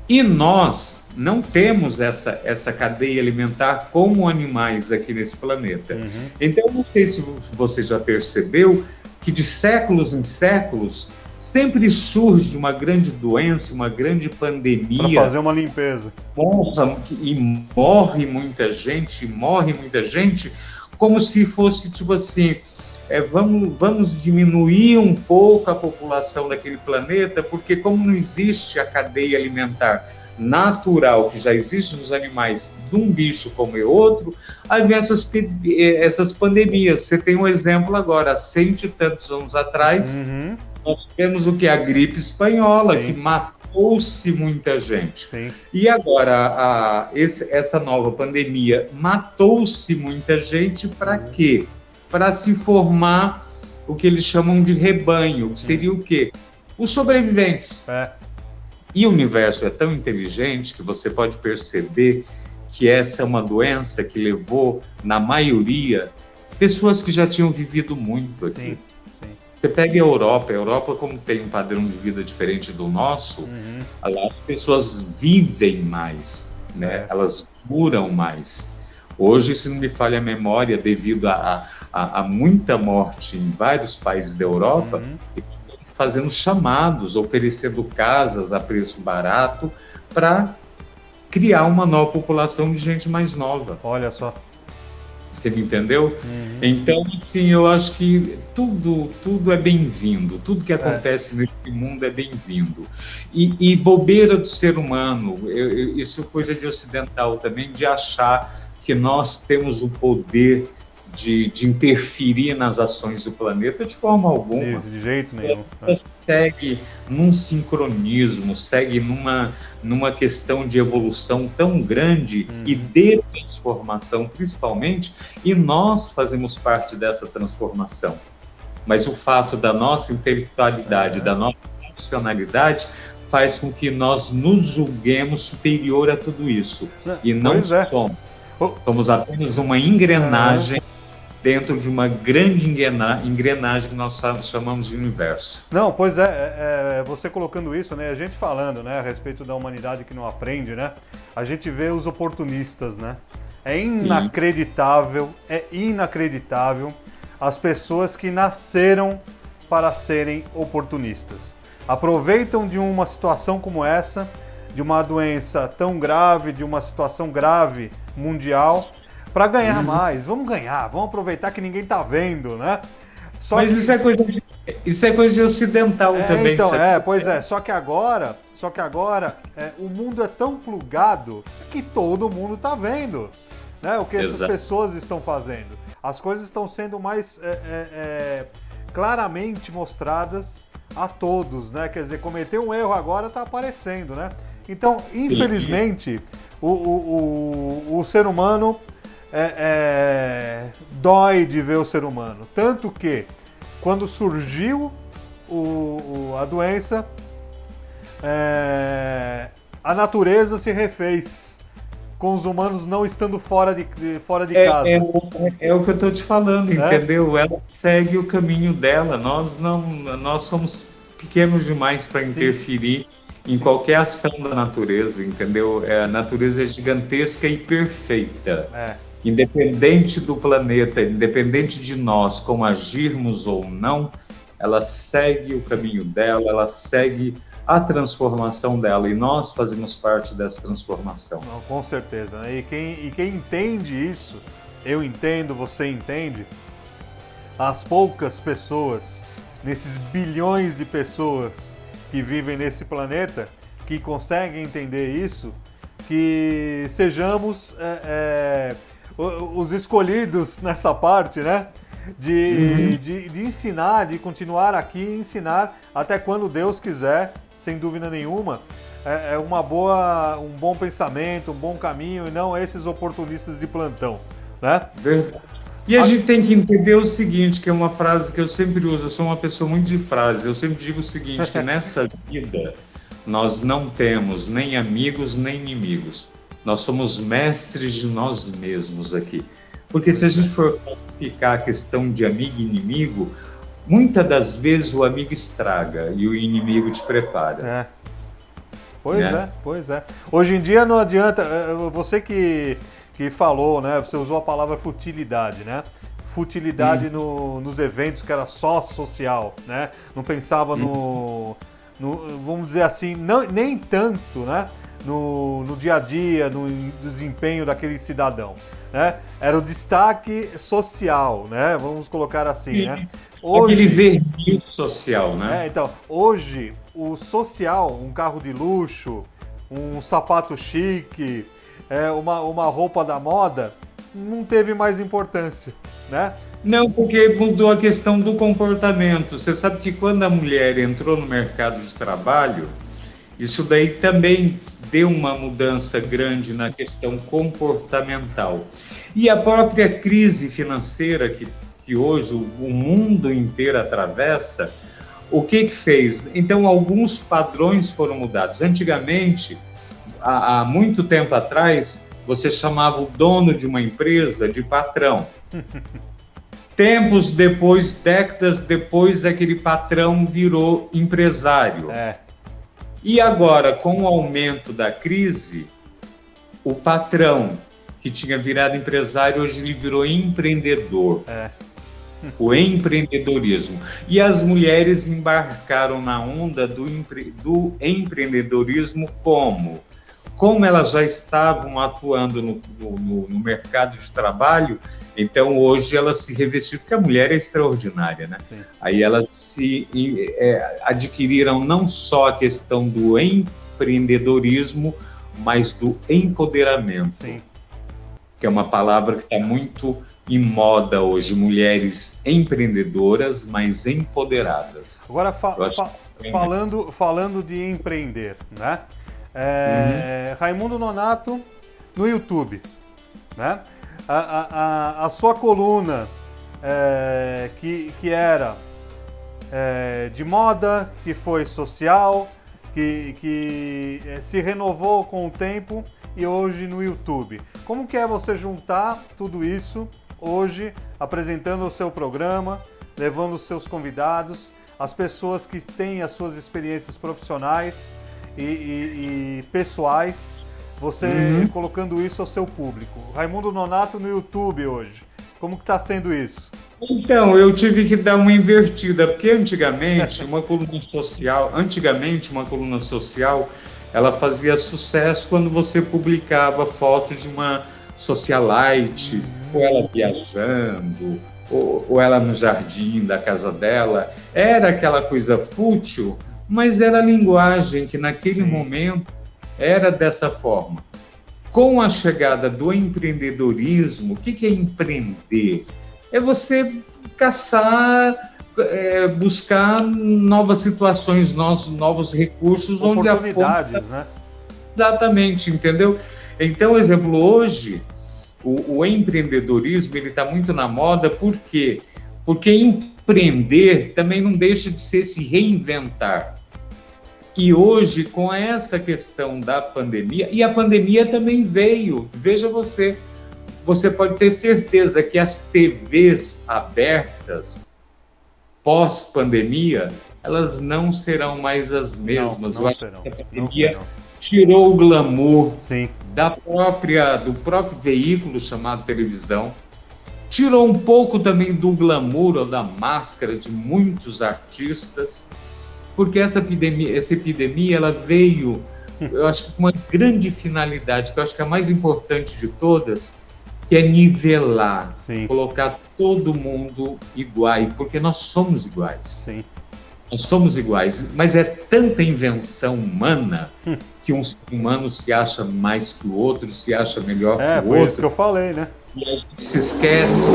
[SPEAKER 2] E nós não temos essa cadeia alimentar como animais aqui nesse planeta. Então, não sei se você já percebeu que de séculos em séculos sempre surge uma grande doença, uma grande
[SPEAKER 1] Para
[SPEAKER 2] pandemia,
[SPEAKER 1] fazer uma limpeza.
[SPEAKER 2] morre muita gente, como se fosse tipo assim, vamos diminuir um pouco a população daquele planeta, porque como não existe a cadeia alimentar natural que já existe nos animais de um bicho como é outro, aí vem essas pandemias. Você tem um exemplo agora, há 100 e tantos anos atrás, nós tivemos o que? A gripe espanhola, que matou-se muita gente.
[SPEAKER 1] Sim.
[SPEAKER 2] E agora, essa nova pandemia matou-se muita gente para quê? Para se formar o que eles chamam de rebanho, que seria o quê? Os sobreviventes. E o universo é tão inteligente que você pode perceber que essa é uma doença que levou, na maioria, pessoas que já tinham vivido muito aqui.
[SPEAKER 1] Sim.
[SPEAKER 2] Você pega a Europa como tem um padrão de vida diferente do nosso, lá as pessoas vivem mais, né? Elas duram mais. Hoje, se não me falha a memória, devido a muita morte em vários países da Europa, fazendo chamados, oferecendo casas a preço barato para criar uma nova população de gente mais nova.
[SPEAKER 1] Olha só.
[SPEAKER 2] Você me entendeu? Então, assim, eu acho que tudo é bem-vindo, tudo que acontece nesse mundo é bem-vindo. E bobeira do ser humano, isso é coisa de ocidental também, de achar que nós temos o poder de interferir nas ações do planeta de forma alguma.
[SPEAKER 1] De jeito nenhum.
[SPEAKER 2] Segue num sincronismo, segue numa questão de evolução tão grande e de transformação, principalmente, e nós fazemos parte dessa transformação. Mas o fato da nossa intelectualidade, da nossa funcionalidade, faz com que nós nos julguemos superior a tudo isso. E não somos. Somos apenas uma engrenagem dentro de uma grande engrenagem que nós chamamos de universo.
[SPEAKER 1] Não, pois é, você colocando isso, né, a gente falando, né, a respeito da humanidade que não aprende, né, a gente vê os oportunistas, né, é inacreditável as pessoas que nasceram para serem oportunistas. Aproveitam de uma situação como essa, de uma doença tão grave, de uma situação grave mundial, para ganhar mais. Vamos ganhar, vamos aproveitar que ninguém tá vendo, né?
[SPEAKER 2] Mas isso é coisa de ocidental também.
[SPEAKER 1] Então, pois é. Só que agora o mundo é tão plugado que todo mundo tá vendo, né? O que essas pessoas estão fazendo. As coisas estão sendo mais claramente mostradas a todos, né? Quer dizer, cometer um erro agora tá aparecendo, né? Então, infelizmente, o ser humano dói de ver o ser humano. Tanto que, quando surgiu a doença, a natureza se refez, com os humanos não estando fora de casa.
[SPEAKER 2] É o que eu estou te falando, entendeu? Ela segue o caminho dela. Nós somos pequenos demais para interferir em qualquer ação da natureza, entendeu? A natureza é gigantesca e perfeita. Independente do planeta, independente de nós, como agirmos ou não, ela segue o caminho dela, ela segue a transformação dela, e nós fazemos parte dessa transformação.
[SPEAKER 1] Não, com certeza, né? E quem entende isso, eu entendo, você entende, as poucas pessoas, nesses bilhões de pessoas que vivem nesse planeta, que conseguem entender isso, que sejamos os escolhidos nessa parte, né? De ensinar, de continuar aqui e ensinar até quando Deus quiser, sem dúvida nenhuma. Um bom pensamento, um bom caminho, e não esses oportunistas de plantão, né?
[SPEAKER 2] Verdade. E a gente tem que entender o seguinte, que é uma frase que eu sempre uso, eu sou uma pessoa muito de frases, eu sempre digo o seguinte, que nessa vida nós não temos nem amigos nem inimigos. Nós somos mestres de nós mesmos aqui. Porque se a gente for classificar a questão de amigo e inimigo, muitas das vezes o amigo estraga e o inimigo te prepara.
[SPEAKER 1] Pois é. Hoje em dia não adianta, você que falou, né? Você usou a palavra futilidade, né? futilidade nos eventos, que era só social, né? Não pensava vamos dizer assim, nem tanto, né? No dia a dia, no desempenho daquele cidadão, né? Era o destaque social, né? Vamos colocar assim, né?
[SPEAKER 2] Hoje, aquele verdinho social, né?
[SPEAKER 1] Então, hoje, o social, um carro de luxo, um sapato chique, uma roupa da moda, não teve mais importância, né?
[SPEAKER 2] Não, porque mudou a questão do comportamento. Você sabe que quando a mulher entrou no mercado de trabalho, isso daí também deu uma mudança grande na questão comportamental. E a própria crise financeira que hoje o mundo inteiro atravessa, o que fez? Então, alguns padrões foram mudados. Antigamente, há muito tempo atrás, você chamava o dono de uma empresa de patrão. Tempos depois, décadas depois, aquele patrão virou empresário. E agora, com o aumento da crise, o patrão que tinha virado empresário, hoje ele virou empreendedor. O empreendedorismo. E as mulheres embarcaram na onda do empreendedorismo como? Como elas já estavam atuando no mercado de trabalho, então hoje elas se revestiram, porque a mulher é extraordinária, né? Sim. Aí elas adquiriram não só a questão do empreendedorismo, mas do empoderamento. Sim. Que é uma palavra que está muito em moda hoje, mulheres empreendedoras, mas empoderadas.
[SPEAKER 1] Agora, falando de empreender, né? Raimundo Nonato no YouTube, né? A sua coluna, que era de moda, que foi social, que se renovou com o tempo e hoje no YouTube. Como que é você juntar tudo isso hoje, apresentando o seu programa, levando os seus convidados, as pessoas que têm as suas experiências profissionais e pessoais, você colocando isso ao seu público? Raimundo Nonato no YouTube hoje, como que está sendo isso?
[SPEAKER 2] Então, eu tive que dar uma invertida, porque antigamente uma coluna social, ela fazia sucesso quando você publicava fotos de uma socialite, ou ela viajando, ou ela no jardim da casa dela. Era aquela coisa fútil, mas era a linguagem que naquele momento era dessa forma. Com a chegada do empreendedorismo, o que é empreender? É você caçar, buscar novas situações, novos recursos,
[SPEAKER 1] oportunidades,
[SPEAKER 2] onde
[SPEAKER 1] né?
[SPEAKER 2] Exatamente, entendeu? Então, exemplo, hoje o empreendedorismo ele está muito na moda, por quê? Porque empreender também não deixa de ser se reinventar. E hoje, com essa questão da pandemia, e a pandemia também veio, veja você pode ter certeza que as TVs abertas, pós-pandemia, elas não serão mais as mesmas.
[SPEAKER 1] Não serão.
[SPEAKER 2] A pandemia tirou o glamour
[SPEAKER 1] Sim.
[SPEAKER 2] do próprio veículo chamado televisão, tirou um pouco também do glamour ou da máscara de muitos artistas, porque essa epidemia ela veio, eu acho que com uma grande finalidade, que eu acho que é a mais importante de todas, que é nivelar, colocar todo mundo igual, porque nós somos iguais.
[SPEAKER 1] Sim.
[SPEAKER 2] Nós somos iguais, mas é tanta invenção humana que um ser humano se acha mais que o outro, se acha melhor que o outro.
[SPEAKER 1] Foi isso que eu falei, né?
[SPEAKER 2] E a gente se esquece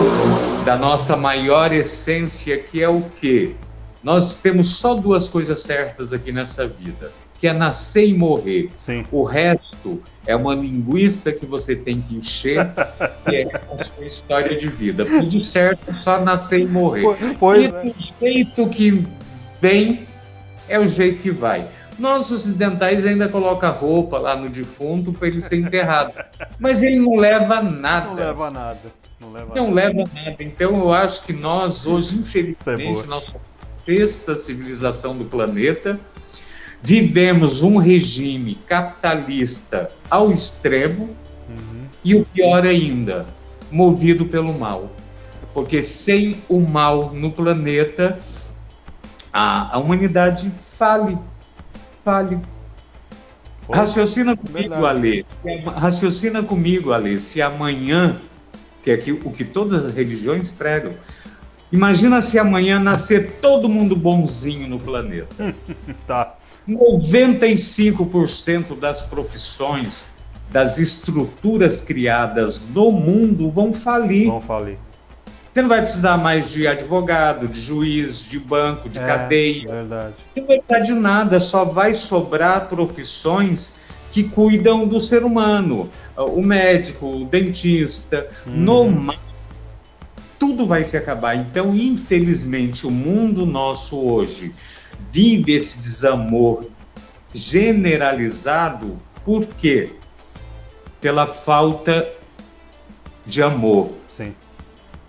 [SPEAKER 2] da nossa maior essência, que é o quê? Nós temos só duas coisas certas aqui nessa vida, que é nascer e morrer.
[SPEAKER 1] Sim.
[SPEAKER 2] O resto é uma linguiça que você tem que encher, que é a sua história de vida. Tudo certo, é só nascer e morrer.
[SPEAKER 1] Pois
[SPEAKER 2] e o jeito que vem é o jeito que vai. Nós ocidentais ainda colocam roupa lá no defunto para ele ser enterrado, mas ele não leva nada.
[SPEAKER 1] Não leva nada.
[SPEAKER 2] Então eu acho que nós hoje, infelizmente, nós somos a sexta civilização do planeta, vivemos um regime capitalista ao extremo e o pior ainda, movido pelo mal. Porque sem o mal no planeta, a humanidade fale. Raciocina comigo, Ale. Raciocina comigo, Ale. Se amanhã, que é o que todas as religiões pregam, imagina se amanhã nascer todo mundo bonzinho no planeta.
[SPEAKER 1] Tá.
[SPEAKER 2] 95% das profissões, das estruturas criadas no mundo vão falir.
[SPEAKER 1] Vão falir.
[SPEAKER 2] Você não vai precisar mais de advogado, de juiz, de banco, de cadeia.
[SPEAKER 1] Verdade.
[SPEAKER 2] Você não vai precisar de nada, só vai sobrar profissões que cuidam do ser humano. O médico, o dentista, no mar, tudo vai se acabar. Então, infelizmente, o mundo nosso hoje vive esse desamor generalizado. Por quê? Pela falta de amor.
[SPEAKER 1] Sim.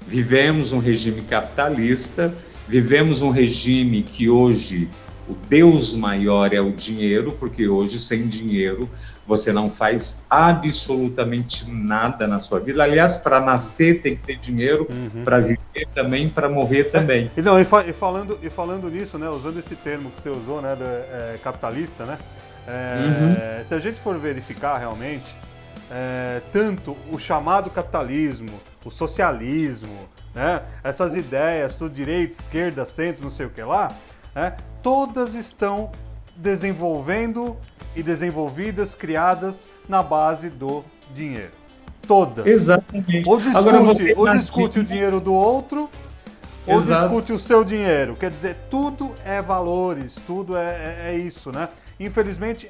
[SPEAKER 2] Vivemos um regime capitalista, vivemos um regime que hoje o Deus maior é o dinheiro, porque hoje sem dinheiro você não faz absolutamente nada na sua vida. Aliás, para nascer tem que ter dinheiro, para viver também, para morrer também.
[SPEAKER 1] E falando nisso, né, usando esse termo que você usou, né, capitalista, né, se a gente for verificar realmente, tanto o chamado capitalismo, o socialismo, né, essas ideias do direita, esquerda, centro, não sei o que lá, né, todas estão desenvolvendo e desenvolvidas, criadas na base do dinheiro. Todas.
[SPEAKER 2] Exatamente.
[SPEAKER 1] Ou discute o dinheiro do outro, ou discute o seu dinheiro. Quer dizer, tudo é valores, tudo é isso, né? Infelizmente,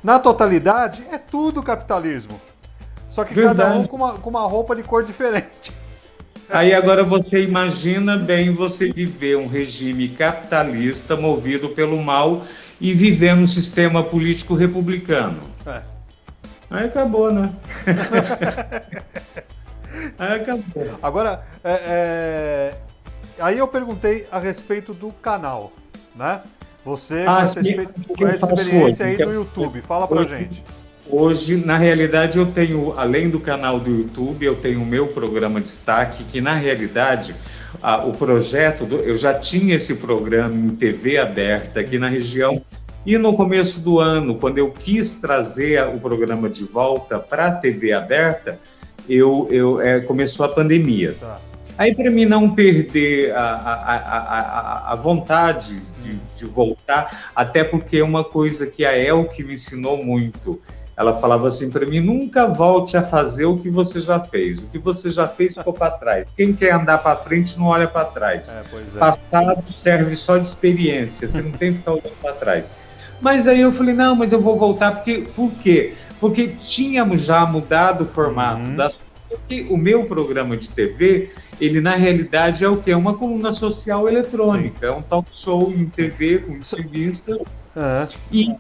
[SPEAKER 1] na totalidade, é tudo capitalismo. Só que cada um com uma roupa de cor diferente.
[SPEAKER 2] Aí agora você imagina bem você viver um regime capitalista movido pelo mal e viver num sistema político republicano. Aí acabou, né? Aí acabou.
[SPEAKER 1] Agora, aí eu perguntei a respeito do canal, né? Você, com essa experiência aí do YouTube, fala pra gente.
[SPEAKER 2] Hoje, na realidade, eu tenho, além do canal do YouTube, eu tenho o meu programa Destaque, que na realidade, o projeto, eu já tinha esse programa em TV aberta aqui na região, e no começo do ano, quando eu quis trazer o programa de volta para a TV aberta, começou a pandemia.
[SPEAKER 1] Tá.
[SPEAKER 2] Aí, para mim não perder a vontade de voltar, até porque é uma coisa que a Elke me ensinou muito. Ela falava assim para mim: nunca volte a fazer o que você já fez. O que você já fez ficou para trás. Quem quer andar para frente não olha para trás. Passado serve só de experiência, você não tem que ficar olhando para trás. Mas aí eu falei: não, mas eu vou voltar. Por quê? Porque tínhamos já mudado o formato porque o meu programa de TV, ele na realidade é o quê? É uma coluna social eletrônica, é um talk show em TV com entrevista.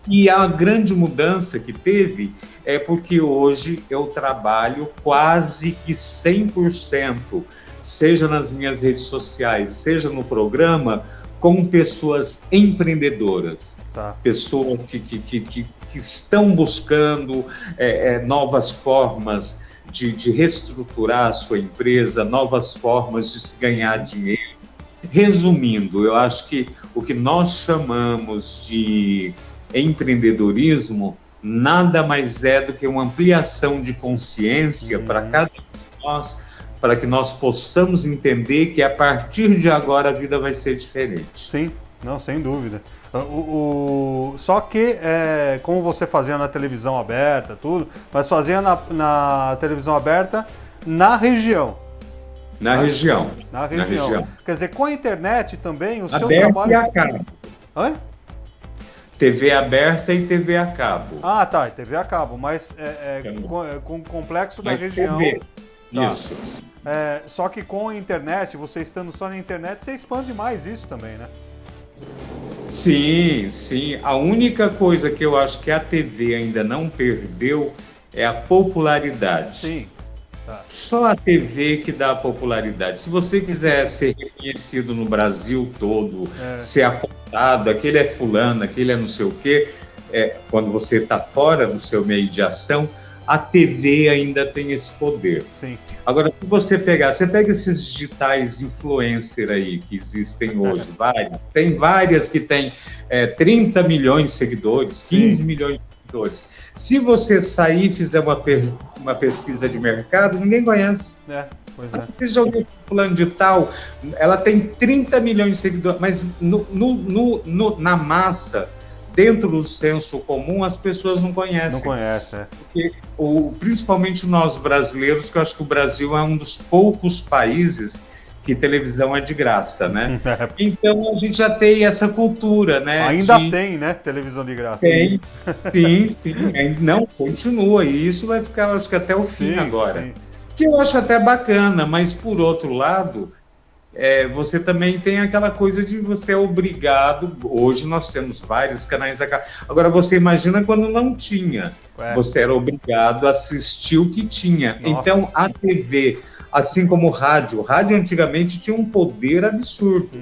[SPEAKER 2] E a grande mudança que teve é porque hoje eu trabalho quase que 100%, seja nas minhas redes sociais, seja no programa, com pessoas empreendedoras, pessoas que estão buscando novas formas de reestruturar a sua empresa, novas formas de se ganhar dinheiro. Resumindo, eu acho que o que nós chamamos de empreendedorismo nada mais é do que uma ampliação de consciência para cada um de nós, para que nós possamos entender que a partir de agora a vida vai ser diferente.
[SPEAKER 1] Sim, não, sem dúvida. Só que, como você fazia na televisão aberta, tudo, mas fazia na televisão aberta na região.
[SPEAKER 2] Na região.
[SPEAKER 1] Quer dizer, com a internet também, o seu
[SPEAKER 2] aberta
[SPEAKER 1] trabalho...
[SPEAKER 2] e a cabo.
[SPEAKER 1] Hã?
[SPEAKER 2] TV aberta e TV a cabo.
[SPEAKER 1] Ah, tá, TV a cabo, mas com o complexo da região.
[SPEAKER 2] TV. Isso.
[SPEAKER 1] Só que com a internet, você estando só na internet, você expande mais isso também, né?
[SPEAKER 2] Sim, sim. A única coisa que eu acho que a TV ainda não perdeu é a popularidade.
[SPEAKER 1] Sim. Tá.
[SPEAKER 2] Só a TV que dá popularidade. Se você quiser ser reconhecido no Brasil todo, ser apontado, aquele é fulano, aquele é não sei o quê, quando você está fora do seu meio de ação, a TV ainda tem esse poder.
[SPEAKER 1] Sim.
[SPEAKER 2] Agora, se você pega esses digitais influencer aí que existem hoje, tem várias que têm 30 milhões de seguidores, 15 milhões de seguidores. Se você sair e fizer uma pesquisa de mercado, ninguém conhece.
[SPEAKER 1] Pois é.
[SPEAKER 2] Você já ouviu fulano de tal? Ela tem 30 milhões de seguidores, mas na massa, dentro do senso comum, as pessoas não conhecem.
[SPEAKER 1] Não conhecem,
[SPEAKER 2] Porque, principalmente nós brasileiros, que eu acho que o Brasil é um dos poucos países que televisão é de graça, né? Então a gente já tem essa cultura, né?
[SPEAKER 1] Ainda tem, né? Televisão de graça.
[SPEAKER 2] Tem, sim. Não, continua. E isso vai ficar, acho que até o fim agora. Sim. Que eu acho até bacana, mas por outro lado, você também tem aquela coisa de você é obrigado. Hoje nós temos vários canais. Agora você imagina quando não tinha. Você era obrigado a assistir o que tinha. Nossa. Então a TV, assim como o rádio antigamente tinha um poder absurdo.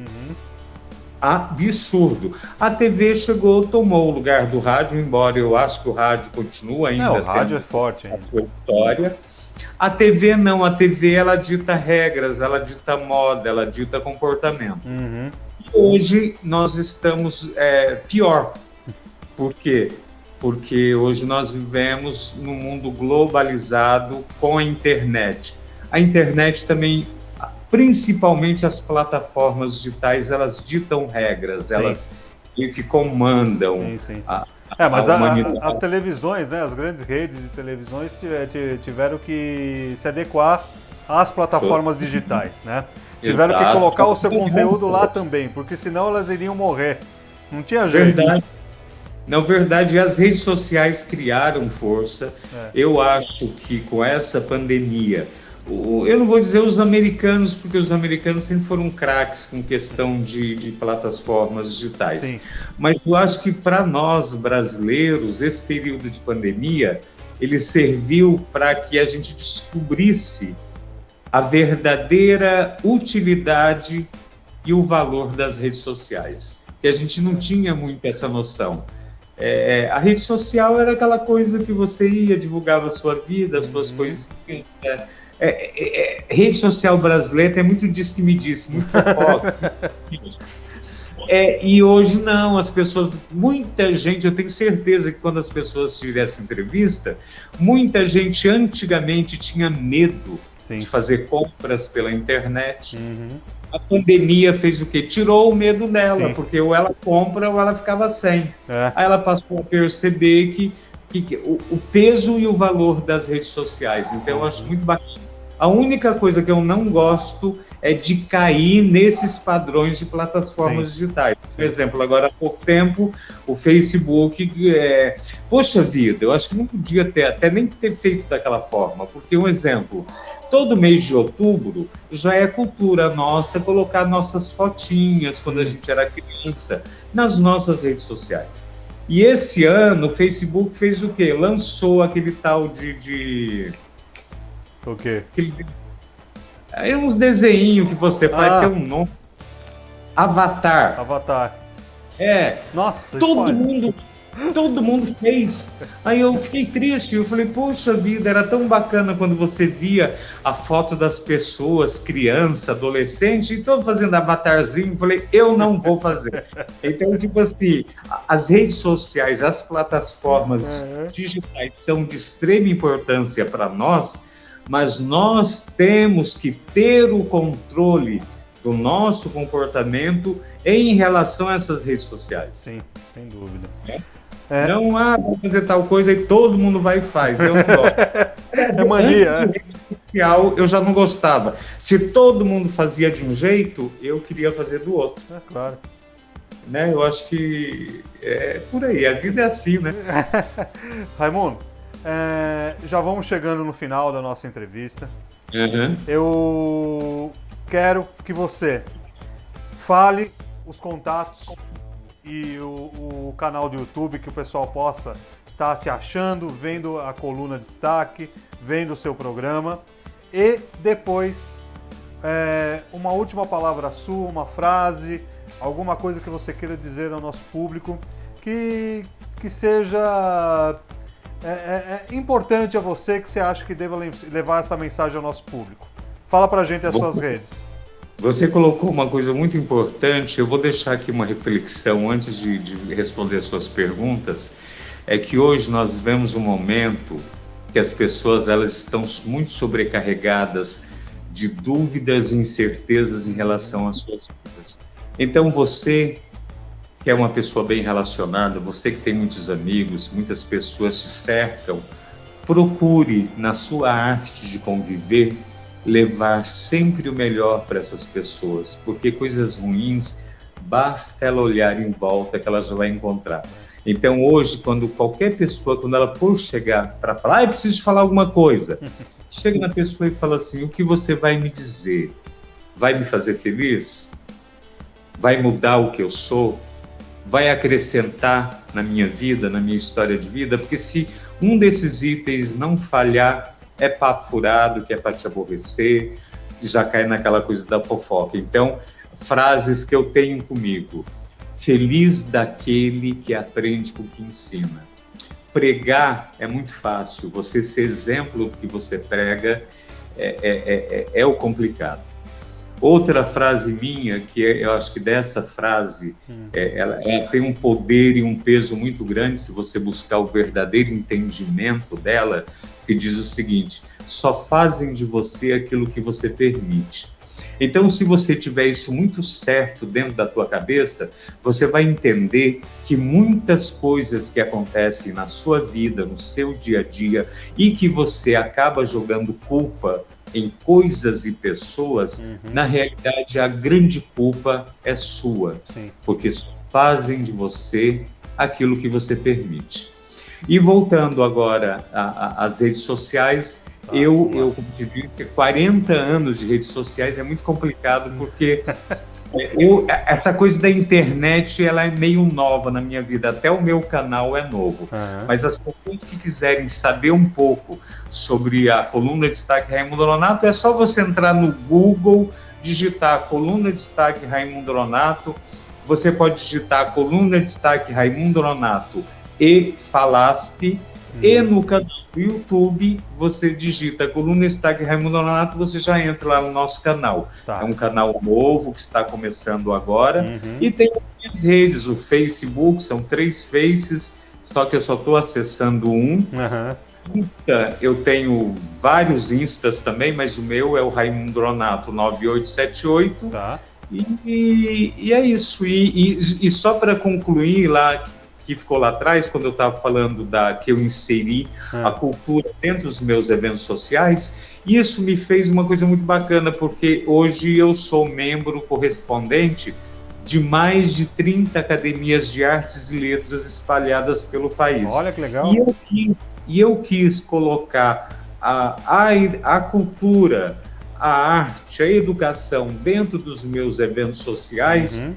[SPEAKER 2] Absurdo. A TV chegou, tomou o lugar do rádio, embora eu acho que o rádio continua ainda.
[SPEAKER 1] O rádio é forte ainda.
[SPEAKER 2] A sua história. A TV não, a TV ela dita regras, ela dita moda, ela dita comportamento. E hoje nós estamos pior. Por quê? Porque hoje nós vivemos num mundo globalizado com a internet. A internet também, principalmente as plataformas digitais, elas ditam regras, elas que comandam
[SPEAKER 1] mas as televisões, né, as grandes redes de televisões tiveram que se adequar às plataformas digitais, né? Tiveram que colocar o seu conteúdo lá também, porque senão elas iriam morrer. Não tinha jeito.
[SPEAKER 2] Na verdade, as redes sociais criaram força. Eu acho que com essa pandemia, eu não vou dizer os americanos, porque os americanos sempre foram craques com questão de plataformas digitais. Sim. Mas eu acho que para nós brasileiros, esse período de pandemia, ele serviu para que a gente descobrisse a verdadeira utilidade e o valor das redes sociais, que a gente não tinha muito essa noção. A rede social era aquela coisa que você ia, divulgava a sua vida, as suas coisinhas, rede social brasileira é muito disso que me disse, muito fofoca. E hoje não, as pessoas, muita gente, eu tenho certeza que quando as pessoas assistiram essa entrevista, muita gente antigamente tinha medo de fazer compras pela internet. A pandemia fez o quê? Tirou o medo dela, porque ou ela compra ou ela ficava sem. Aí ela passou a perceber que o peso e o valor das redes sociais. Então eu acho muito bacana. A única coisa que eu não gosto é de cair nesses padrões de plataformas digitais. Por exemplo, agora há pouco tempo, o Facebook, poxa vida, eu acho que não podia até nem ter feito daquela forma, porque um exemplo, todo mês de outubro já é cultura nossa colocar nossas fotinhas quando a gente era criança nas nossas redes sociais. E esse ano o Facebook fez o quê? Lançou aquele tal de
[SPEAKER 1] o quê?
[SPEAKER 2] É uns desenhinhos que você faz, tem um nome. Avatar.
[SPEAKER 1] Nossa,
[SPEAKER 2] todo mundo fez. Aí eu fiquei triste, eu falei, poxa vida, era tão bacana quando você via a foto das pessoas, criança, adolescente, e todo fazendo avatarzinho. Eu falei, eu não vou fazer. Então, tipo assim, as redes sociais, as plataformas digitais são de extrema importância para nós, mas nós temos que ter o controle do nosso comportamento em relação a essas redes sociais.
[SPEAKER 1] Sim, sem dúvida.
[SPEAKER 2] Não, vou fazer tal coisa e todo mundo vai e faz. Eu não gosto.
[SPEAKER 1] Mania.
[SPEAKER 2] Rede social, eu já não gostava. Se todo mundo fazia de um jeito, eu queria fazer do outro.
[SPEAKER 1] Claro.
[SPEAKER 2] Né? Eu acho que é por aí, a vida é assim, né?
[SPEAKER 1] Raimundo, já vamos chegando no final da nossa entrevista.
[SPEAKER 2] Uhum.
[SPEAKER 1] Eu quero que você fale os contatos e o canal do YouTube, que o pessoal possa estar te achando, vendo a coluna Destaque, vendo o seu programa. E depois, uma última palavra sua, uma frase, alguma coisa que você queira dizer ao nosso público que seja é importante a você que você acha que deva levar essa mensagem ao nosso público? Fala pra gente as suas redes.
[SPEAKER 2] Você colocou uma coisa muito importante, eu vou deixar aqui uma reflexão antes de responder as suas perguntas, é que hoje nós vivemos um momento que as pessoas elas estão muito sobrecarregadas de dúvidas e incertezas em relação às suas vidas. Então você que é uma pessoa bem relacionada, você que tem muitos amigos, muitas pessoas te cercam, procure na sua arte de conviver levar sempre o melhor para essas pessoas, porque coisas ruins, basta ela olhar em volta que ela já vai encontrar. Então hoje, quando qualquer pessoa, quando ela for chegar para falar, eu preciso falar alguma coisa, chega na pessoa e fala assim, o que você vai me dizer? Vai me fazer feliz? Vai mudar o que eu sou? Vai acrescentar na minha vida, na minha história de vida? Porque se um desses itens não falhar, é papo furado, que é para te aborrecer, já cai naquela coisa da fofoca. Então, frases que eu tenho comigo. Feliz daquele que aprende com o que ensina. Pregar é muito fácil, você ser exemplo do que você prega é o complicado. Outra frase minha, que eu acho que dessa frase, ela tem um poder e um peso muito grande se você buscar o verdadeiro entendimento dela, que diz o seguinte, só fazem de você aquilo que você permite. Então, se você tiver isso muito certo dentro da tua cabeça, você vai entender que muitas coisas que acontecem na sua vida, no seu dia a dia, e que você acaba jogando culpa em coisas e pessoas, na realidade a grande culpa é sua, porque só fazem de você aquilo que você permite. E voltando agora às redes sociais, eu digo que 40 anos de redes sociais é muito complicado, porque essa coisa da internet ela é meio nova na minha vida, até o meu canal é novo. Mas as pessoas que quiserem saber um pouco sobre a Coluna de Destaque Raimundo Nonato, é só você entrar no Google, digitar Coluna de Destaque Raimundo Nonato, você pode digitar Coluna de Destaque Raimundo Nonato e Falasp, e no canal do YouTube você digita Coluna de Destaque Raimundo Nonato, você já entra lá no nosso canal. É um canal novo que está começando agora, e tem as redes, o Facebook, são 3 faces, só que eu só estou acessando um. Eu tenho vários instas também, mas o meu é o Raimundo Nonato 9878. E é isso. E só para concluir lá, que ficou lá atrás, quando eu estava falando que eu inseri a cultura dentro dos meus eventos sociais, isso me fez uma coisa muito bacana, porque hoje eu sou membro correspondente de mais de 30 academias de artes e letras espalhadas pelo país.
[SPEAKER 1] Olha que legal.
[SPEAKER 2] E eu quis colocar a cultura, a arte, a educação dentro dos meus eventos sociais,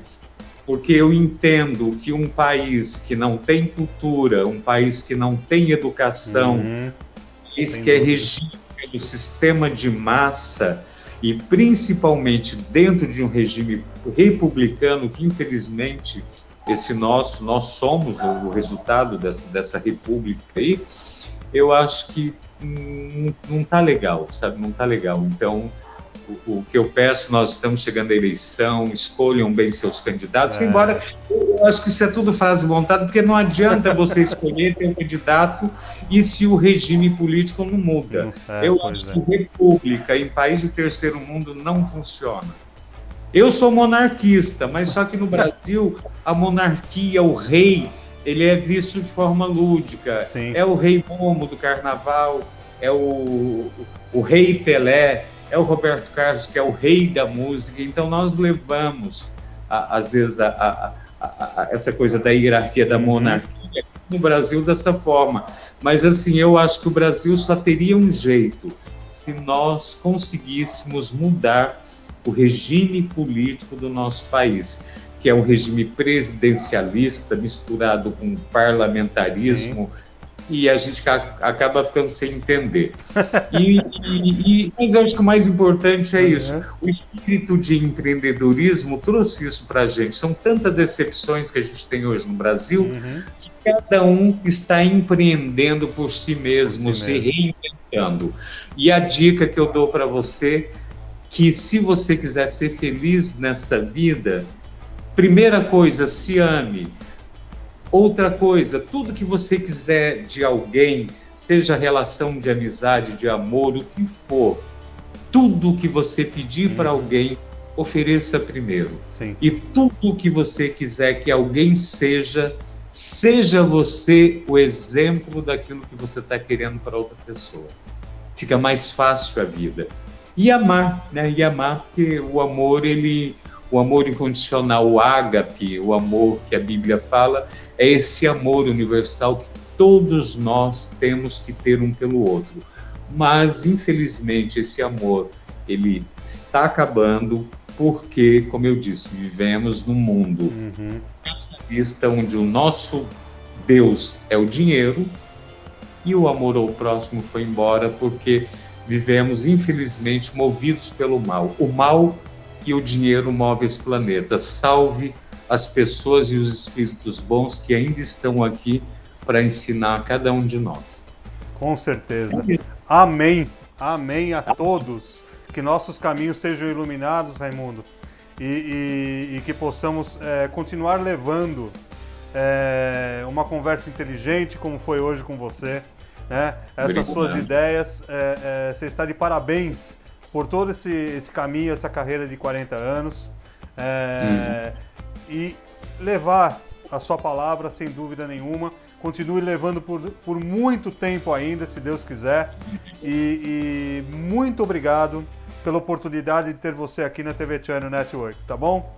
[SPEAKER 2] porque eu entendo que um país que não tem cultura, um país que não tem educação, um país que é regido pelo sistema de massa, e principalmente dentro de um regime republicano, que infelizmente nós somos o resultado dessa república aí, eu acho que não está legal, sabe? Não está legal. Então, o que eu peço, nós estamos chegando à eleição, escolham bem seus candidatos, embora eu acho que isso é tudo frase montada, porque não adianta você escolher ter um candidato e se o regime político não muda. Eu acho que república em país de terceiro mundo não funciona. Eu sou monarquista, mas só que no Brasil a monarquia, o rei, ele é visto de forma lúdica. É o rei Momo do carnaval, é o rei Pelé, é o Roberto Carlos, que é o rei da música. Então nós levamos, às vezes, essa coisa da hierarquia da monarquia no Brasil dessa forma. Mas assim, eu acho que o Brasil só teria um jeito se nós conseguíssemos mudar o regime político do nosso país, que é um regime presidencialista misturado com parlamentarismo, e a gente acaba ficando sem entender. Mas eu acho que o mais importante é isso. O espírito de empreendedorismo trouxe isso para a gente. São tantas decepções que a gente tem hoje no Brasil, que cada um está empreendendo por si mesmo, se reinventando. E a dica que eu dou para você, que se você quiser ser feliz nessa vida, primeira coisa, se ame. Outra coisa, tudo que você quiser de alguém, seja relação de amizade, de amor, o que for, tudo que você pedir para alguém, ofereça primeiro.
[SPEAKER 1] Sim.
[SPEAKER 2] E tudo que você quiser que alguém seja, seja você o exemplo daquilo que você está querendo para outra pessoa. Fica mais fácil a vida. E amar, né? E amar, porque o amor, o amor incondicional, o ágape, o amor que a Bíblia fala, é esse amor universal que todos nós temos que ter um pelo outro. Mas, infelizmente, esse amor, ele está acabando porque, como eu disse, vivemos num mundo onde o nosso Deus é o dinheiro e o amor ao próximo foi embora porque vivemos, infelizmente, movidos pelo mal. O mal e o dinheiro movem esse planeta. Salve as pessoas e os espíritos bons que ainda estão aqui para ensinar a cada um de nós.
[SPEAKER 1] Com certeza. Amém. Amém a todos. Que nossos caminhos sejam iluminados, Raimundo, e que possamos continuar levando uma conversa inteligente, como foi hoje com você. Né? Essas suas ideias, você está de parabéns por todo esse caminho, essa carreira de 40 anos. E levar a sua palavra, sem dúvida nenhuma. Continue levando por muito tempo ainda, se Deus quiser. E muito obrigado pela oportunidade de ter você aqui na TV Channel Network, tá bom?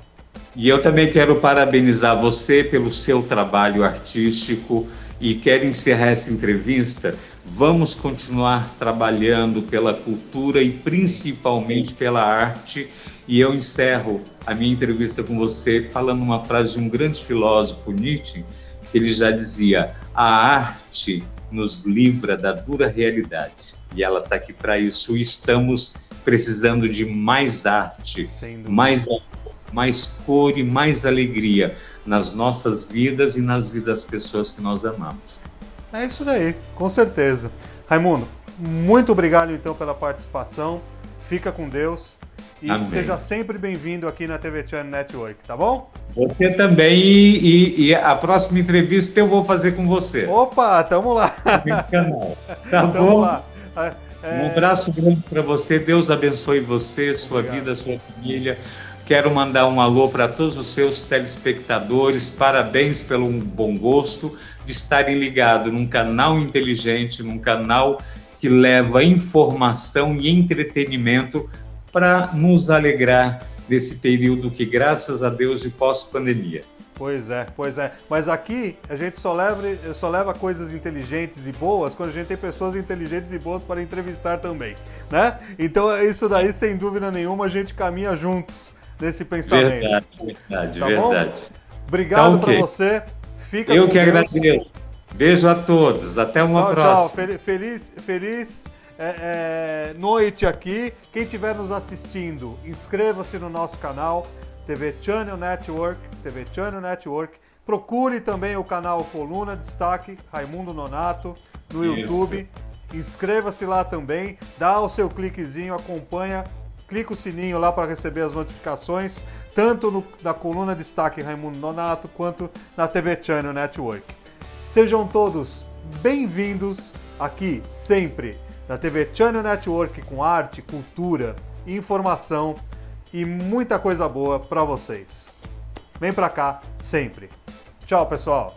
[SPEAKER 2] E eu também quero parabenizar você pelo seu trabalho artístico e quero encerrar essa entrevista. Vamos continuar trabalhando pela cultura e principalmente pela arte. E eu encerro a minha entrevista com você falando uma frase de um grande filósofo, Nietzsche, que ele já dizia: a arte nos livra da dura realidade. E ela está aqui para isso. Estamos precisando de mais arte, mais cor e mais alegria nas nossas vidas e nas vidas das pessoas que nós amamos.
[SPEAKER 1] É isso daí, com certeza. Raimundo, muito obrigado então pela participação. Fica com Deus. E
[SPEAKER 2] Amém.
[SPEAKER 1] Seja sempre bem-vindo aqui na TV Channel Network, tá bom?
[SPEAKER 2] Você também, e a próxima entrevista eu vou fazer com você.
[SPEAKER 1] Opa, tamo lá.
[SPEAKER 2] Tá bom?
[SPEAKER 1] Lá.
[SPEAKER 2] Um abraço grande para você, Deus abençoe você, sua vida, sua família. Quero mandar um alô para todos os seus telespectadores, parabéns pelo bom gosto de estarem ligados num canal inteligente, num canal que leva informação e entretenimento para nos alegrar desse período que, graças a Deus, de pós-pandemia.
[SPEAKER 1] Pois é. Mas aqui a gente só leva coisas inteligentes e boas quando a gente tem pessoas inteligentes e boas para entrevistar também, né? Então isso daí, sem dúvida nenhuma, a gente caminha juntos nesse pensamento.
[SPEAKER 2] Verdade.
[SPEAKER 1] Bom? Obrigado para você. Fica
[SPEAKER 2] Eu
[SPEAKER 1] com
[SPEAKER 2] que
[SPEAKER 1] Deus.
[SPEAKER 2] agradeço. Beijo a todos. Até uma próxima.
[SPEAKER 1] Tchau. Feliz noite aqui. Quem estiver nos assistindo, inscreva-se no nosso canal TV Channel Network. Procure também o canal Coluna Destaque Raimundo Nonato no YouTube. Inscreva-se lá também, dá o seu cliquezinho, acompanha, clica o sininho lá para receber as notificações, tanto da Coluna Destaque Raimundo Nonato quanto na TV Channel Network. Sejam todos bem-vindos aqui sempre na TV Channel Network, com arte, cultura, informação e muita coisa boa para vocês. Vem pra cá sempre. Tchau, pessoal.